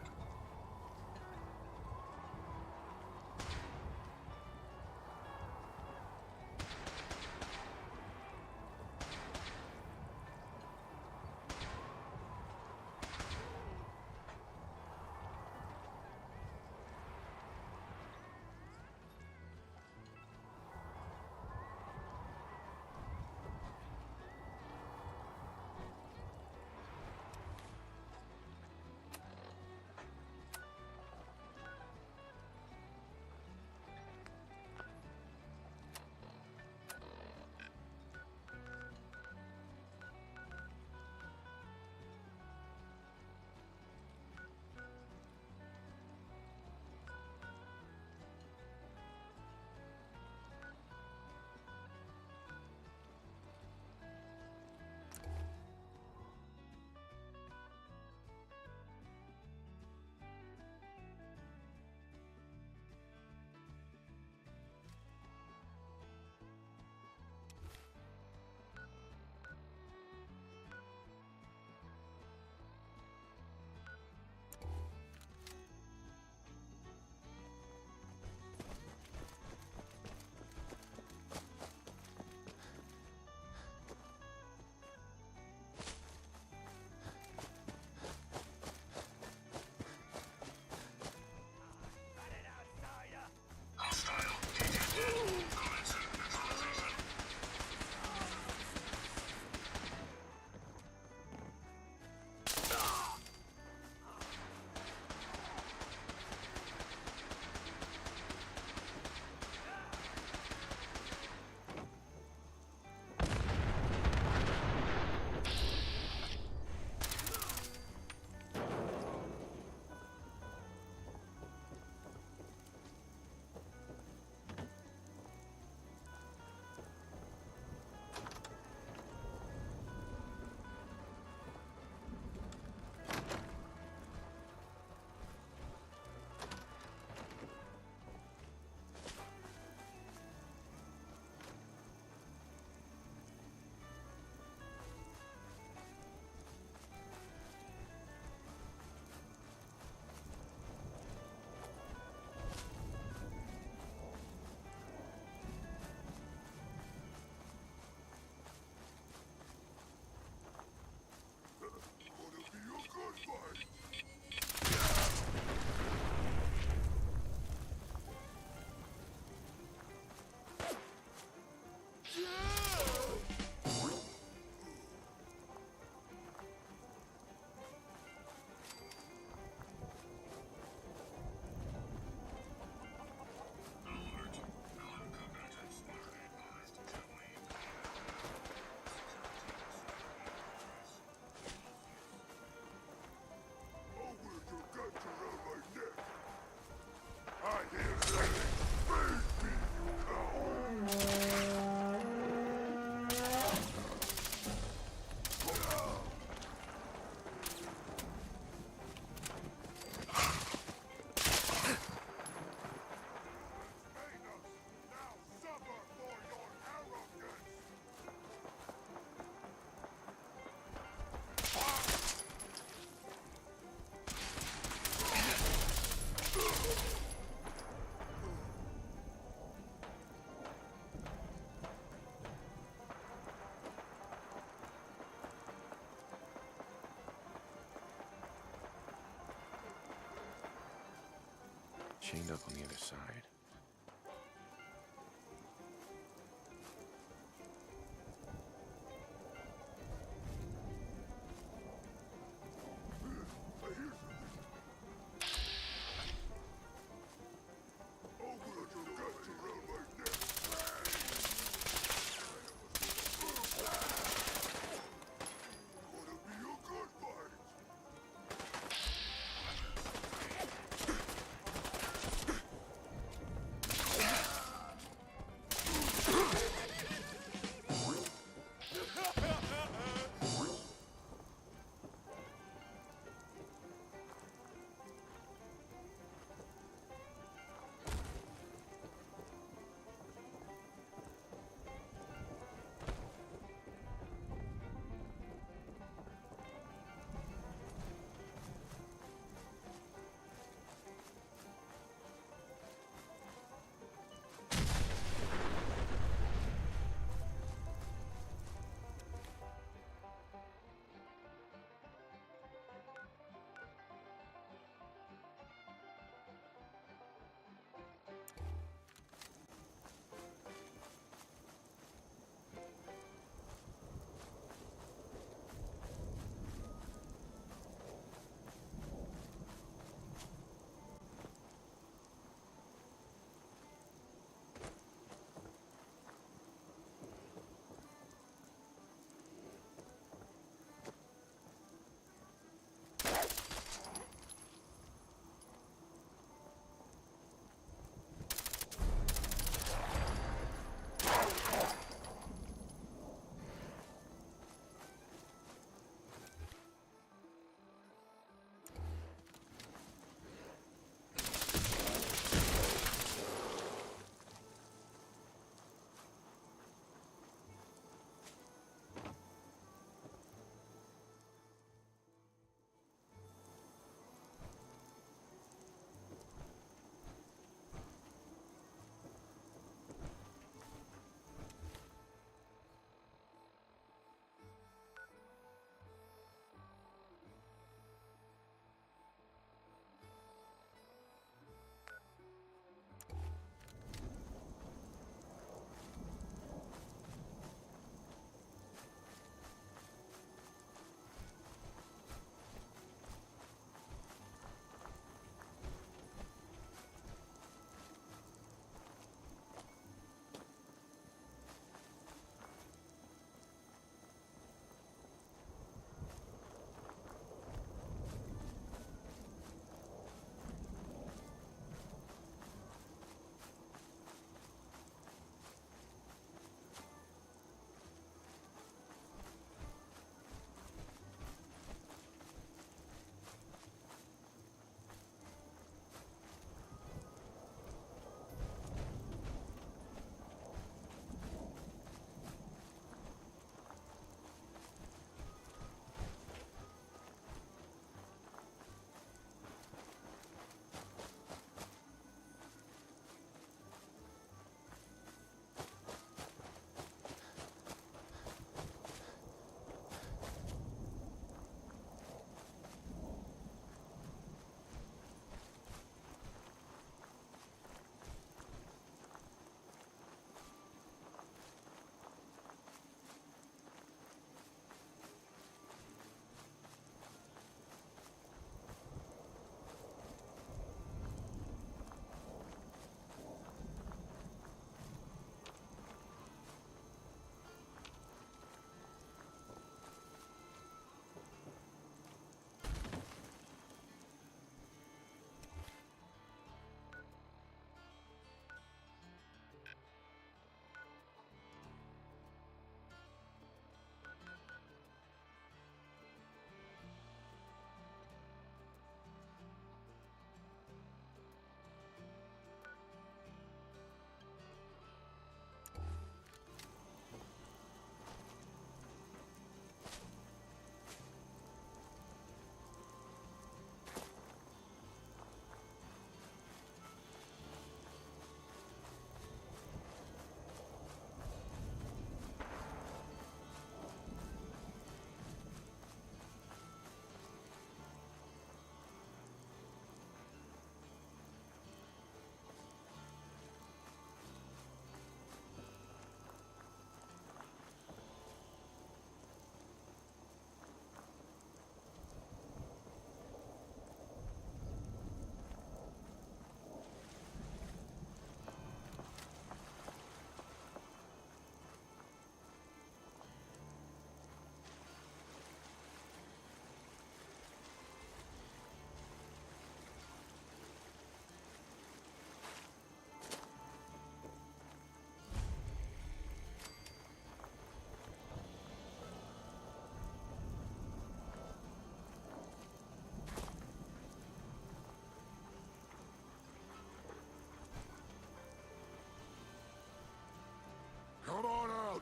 chained up on the other side.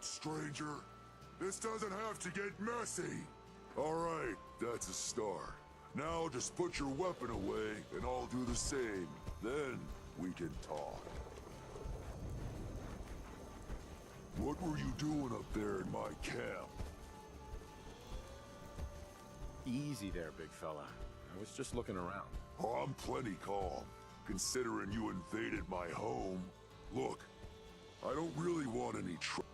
out, stranger. This doesn't have to get messy. All right, that's a start. Now just put your weapon away, and I'll do the same. Then we can talk. What were you doing up there in my camp? Easy there, big fella. I was just looking around. Oh, I'm plenty calm, considering you invaded my home. Look, I don't really want any trouble.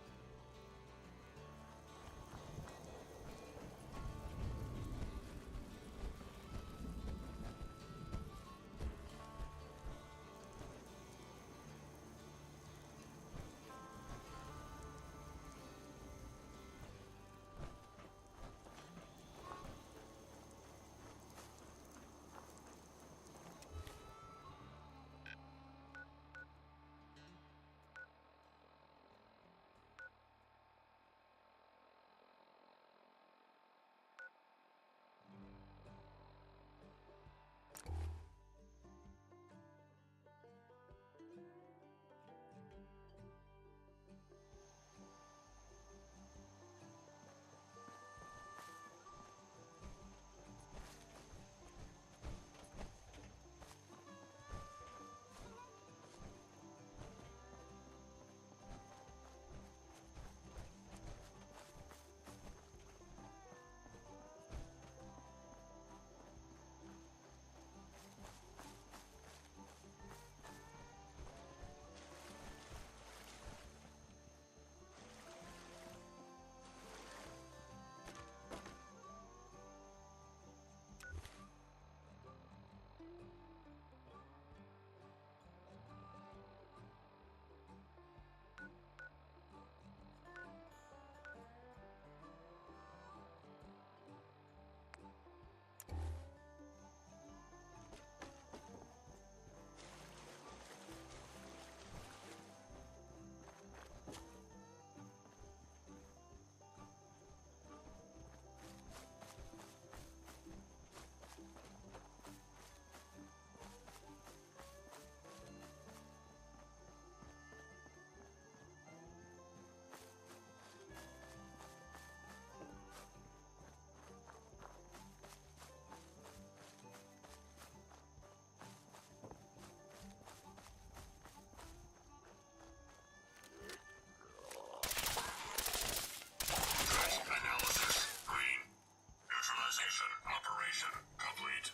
Operation complete.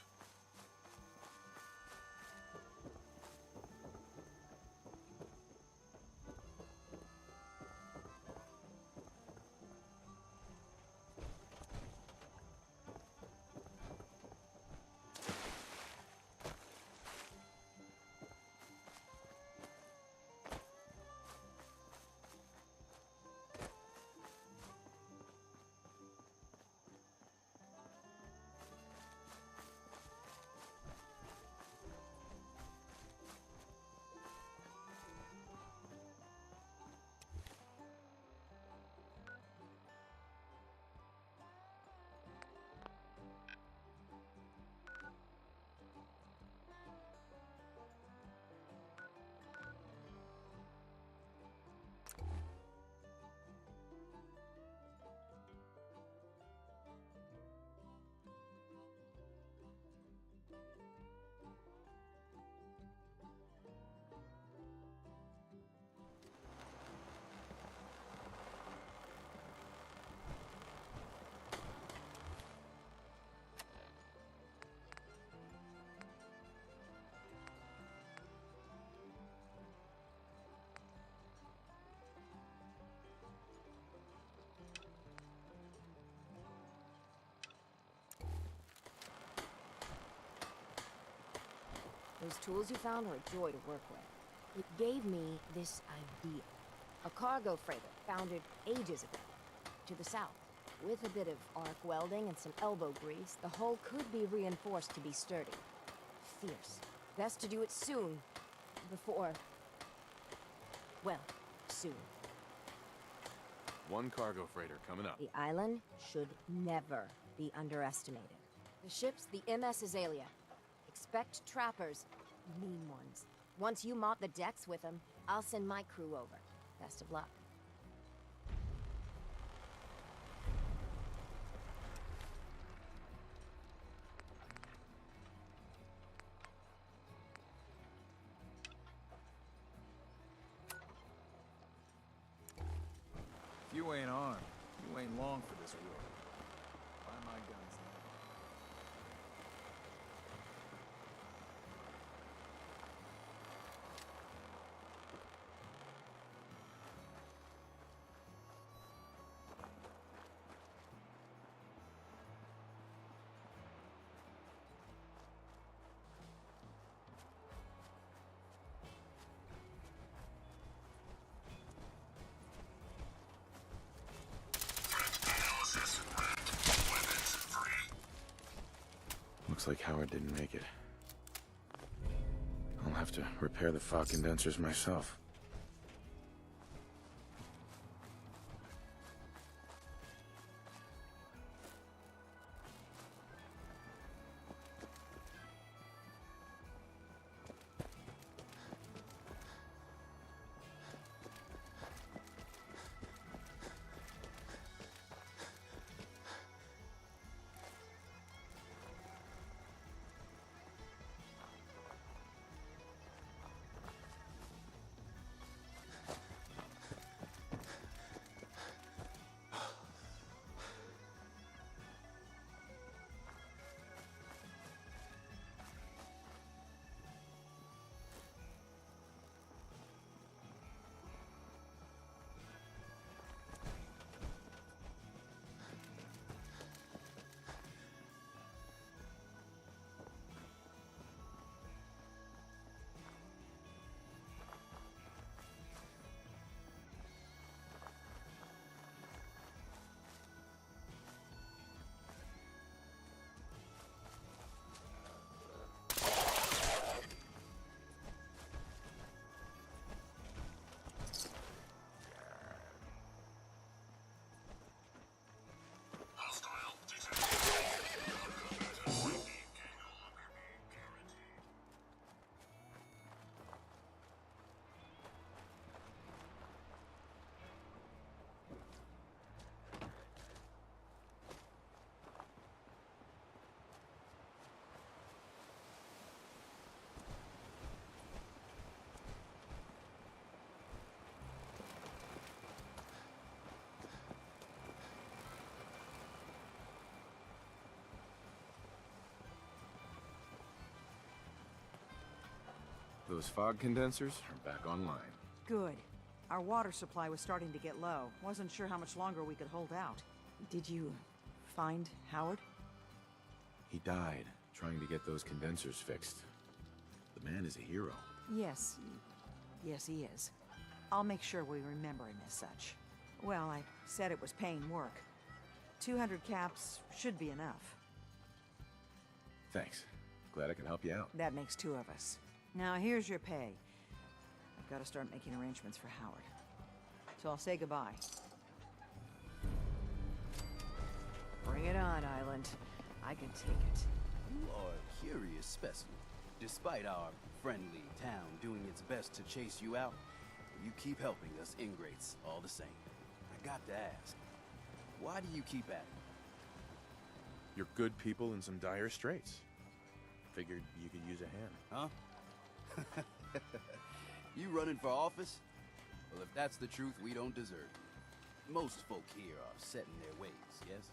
Those tools you found were a joy to work with. It gave me this idea. A cargo freighter founded ages ago, to the south. With a bit of arc welding and some elbow grease, the hull could be reinforced to be sturdy. Fierce. Best to do it soon, before... well, soon. One cargo freighter coming up. The island should never be underestimated. The ship's the MS Azalea. Expect trappers, mean ones. Once you mop the decks with them, I'll send my crew over. Best of luck. you ain't armed, you ain't long for this world. Buy my guns now. Looks like Howard didn't make it. I'll have to repair the fog condensers myself. Those fog condensers are back online. Good. Our water supply was starting to get low. Wasn't sure how much longer we could hold out. Did you find Howard? He died trying to get those condensers fixed. The man is a hero. Yes. Yes, he is. I'll make sure we remember him as such. Well, I said it was paying work. 200 caps should be enough. Thanks. Glad I can help you out. That makes 2 of us. Now, here's your pay. I've got to start making arrangements for Howard. So I'll say goodbye. Bring it on, Island. I can take it. You are a curious specimen. Despite our friendly town doing its best to chase you out, you keep helping us ingrates all the same. I got to ask, why do you keep at it? You're good people in some dire straits. Figured you could use a hand. Huh? You running for office? Well, if that's the truth, we don't deserve it. Most folk here are set in their ways, yes?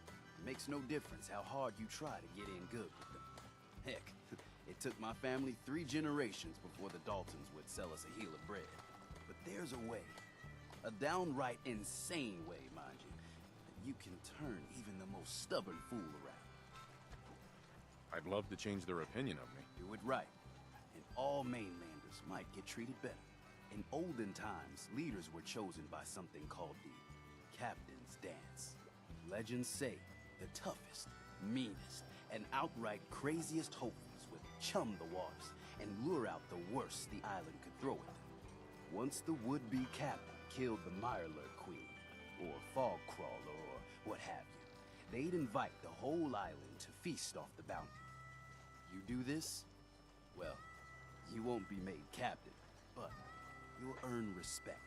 It makes no difference how hard you try to get in good with them. Heck, it took my family 3 generations before the Daltons would sell us a heel of bread. But there's a way, a downright insane way, mind you, that you can turn even the most stubborn fool around. I'd love to change their opinion of me. Do it right, and all mainlanders might get treated better. In olden times, leaders were chosen by something called the Captain's Dance. Legends say the toughest, meanest, and outright craziest hopefuls would chum the waters and lure out the worst the island could throw at them. Once the would-be captain killed the Mirelurk Queen, or Fog Crawler, or what have you, they'd invite the whole island to feast off the bounty. You do this, well, you won't be made captain, but you'll earn respect.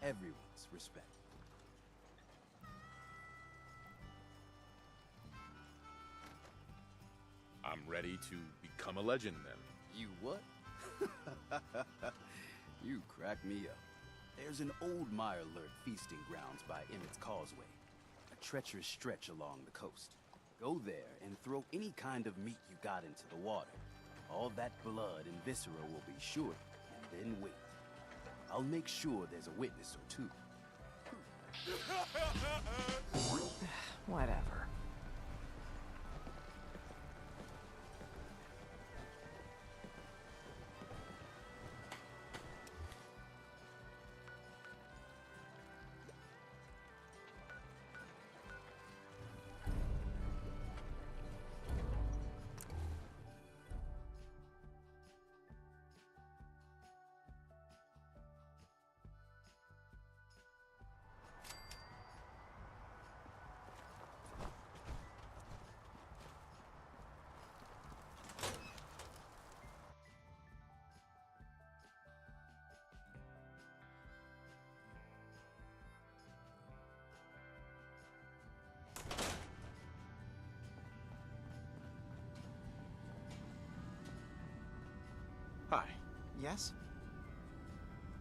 Everyone's respect. I'm ready to become a legend then. You what? You crack me up. There's an old Mirelurk feasting grounds by Emmett's Causeway, a treacherous stretch along the coast. Go there and throw any kind of meat you got into the water. All that blood and viscera will be short, and then wait. I'll make sure there's a witness or two. Whatever. Hi. Yes?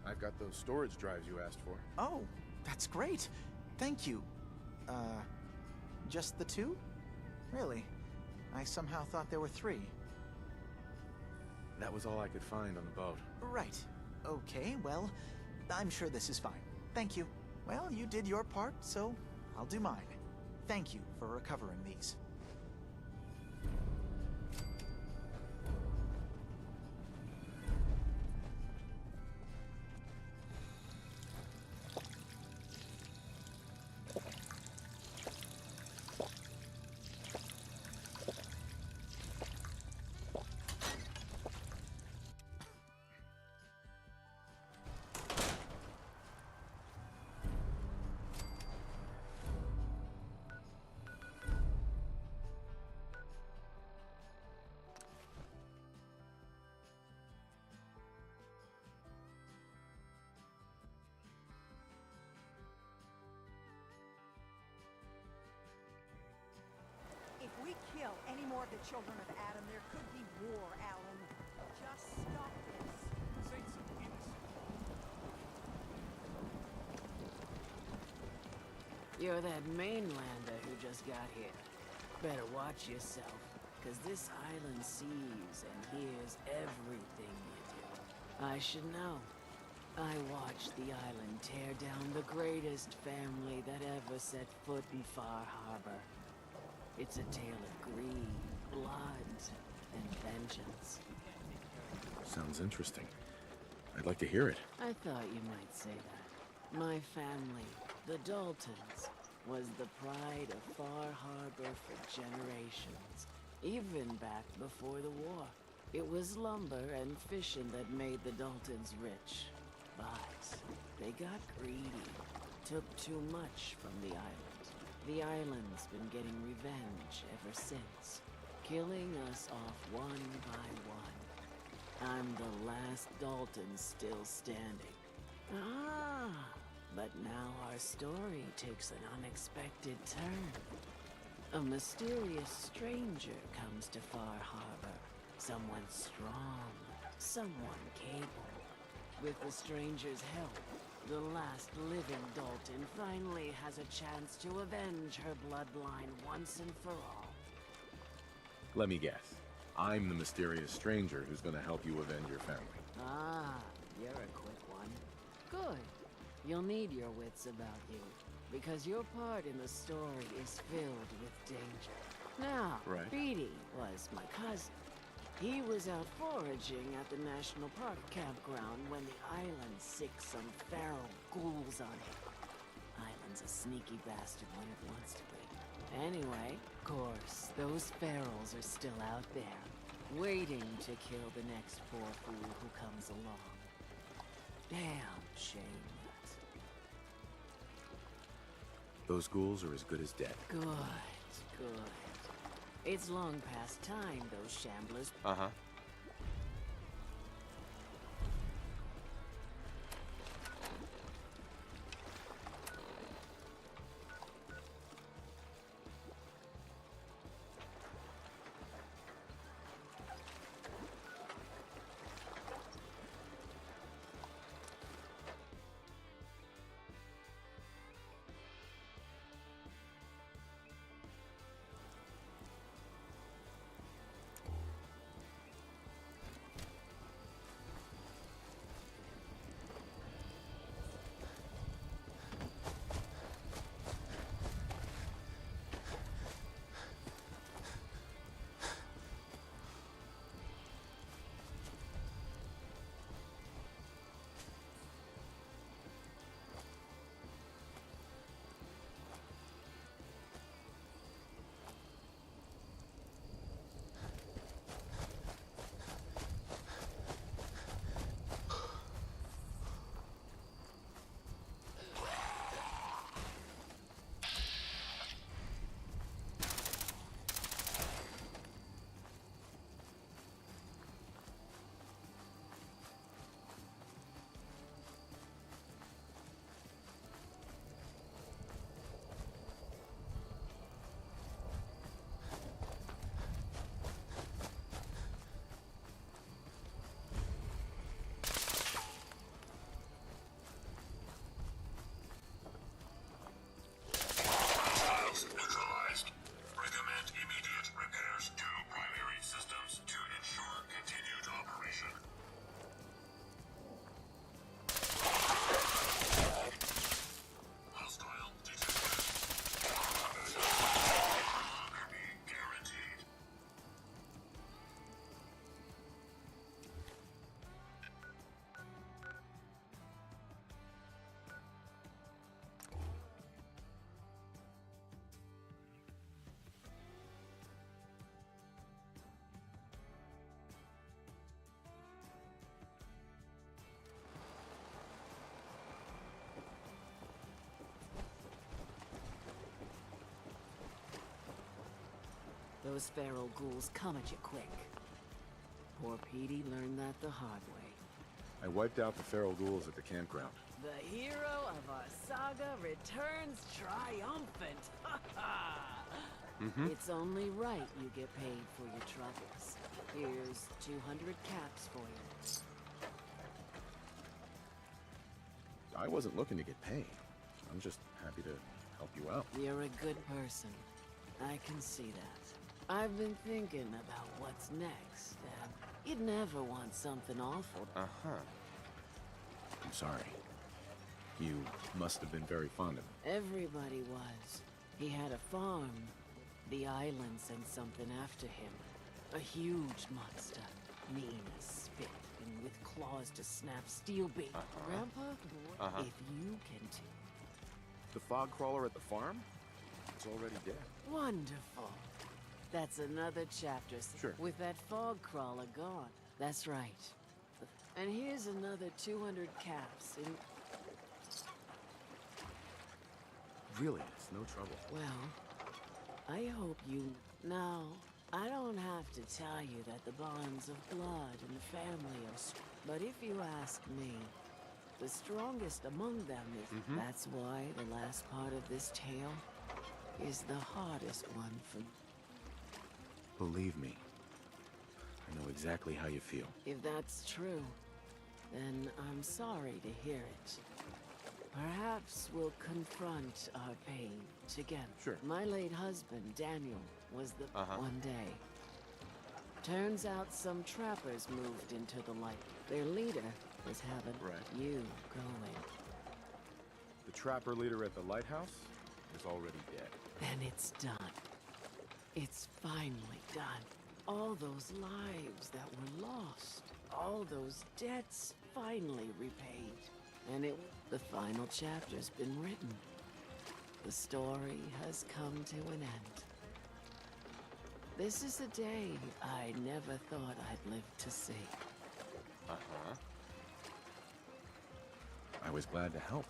I've got those storage drives you asked for. Oh, that's great. Thank you. Just the two? Really? I somehow thought there were three. That was all I could find on the boat. Right. Okay, well, I'm sure this is fine. Thank you. Well, you did your part, so I'll do mine. Thank you for recovering these. If we kill any more of the children of Adam, there could be war, Alan. Just stop this. This ain't some innocent. You're that mainlander who just got here. Better watch yourself, because this island sees and hears everything you do. I should know. I watched the island tear down the greatest family that ever set foot in Far Harbor. It's a tale of greed, blood, and vengeance. Sounds interesting. I'd like to hear it. I thought you might say that. My family, the Daltons, was the pride of Far Harbor for generations, even back before the war. It was lumber and fishing that made the Daltons rich. But they got greedy, took too much from the island. The island's been getting revenge ever since, killing us off one by one. I'm the last Dalton still standing. Ah, but now our story takes an unexpected turn. A mysterious stranger comes to Far Harbor. Someone strong, someone capable. With the stranger's help, the last living Dalton finally has a chance to avenge her bloodline once and for all. Let me guess. I'm the mysterious stranger who's gonna help you avenge your family. Ah, you're a quick one. Good. You'll need your wits about you, because your part in the story is filled with danger. Now, Right. Beatty was my cousin. He was out foraging at the National Park campground when the island sicked some feral ghouls on him. Island's a sneaky bastard when it wants to be. Anyway, of course, those ferals are still out there, waiting to kill the next poor fool who comes along. Damn shame that. Those ghouls are as good as dead. Good, good. It's long past time, those shamblers. Uh-huh. Those feral ghouls come at you quick. Poor Petey learned that the hard way. I wiped out the feral ghouls at the campground. The hero of our saga returns triumphant! Ha ha! It's only right you get paid for your troubles. Here's 200 caps for you. I wasn't looking to get paid. I'm just happy to help you out. You're a good person. I can see that. I've been thinking about what's next, and you'd never want something awful. I'm sorry. You must have been very fond of him. Everybody was. He had a farm. The island sent something after him. A huge monster. Mean as spit, and with claws to snap steel bait. Grandpa, if you can The fog crawler at the farm? It's already dead. Wonderful. That's another chapter. Sure. With that fog crawler gone. That's right. And here's another 200 caps. Really, it's no trouble. Well, I hope you... Now, I don't have to tell you that the bonds of blood and the family are... But if you ask me, the strongest among them is... That's why the last part of this tale is the hardest one for... Believe me, I know exactly how you feel. If that's true, then I'm sorry to hear it. Perhaps we'll confront our pain together. Sure. My late husband, Daniel, was the... One day. Turns out some trappers moved into the light. Their leader was having you going. The trapper leader at the lighthouse is already dead. Then it's done. It's finally done. All those lives that were lost. All those debts finally repaid. And the final chapter's been written. The story has come to an end. This is a day I never thought I'd live to see. I was glad to help.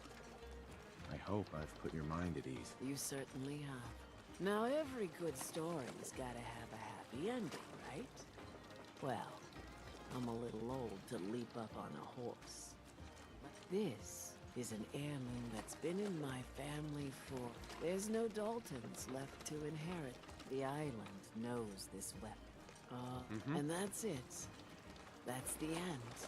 I hope I've put your mind at ease. You certainly have. Now, every good story's gotta have a happy ending, right? Well, I'm a little old to leap up on a horse. But this is an heirloom that's been in my family for... There's no Daltons left to inherit. The island knows this weapon. And that's it. That's the end.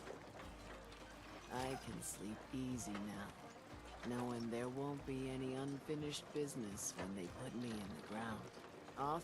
I can sleep easy now, knowing there won't be any unfinished business when they put me in the ground. Off.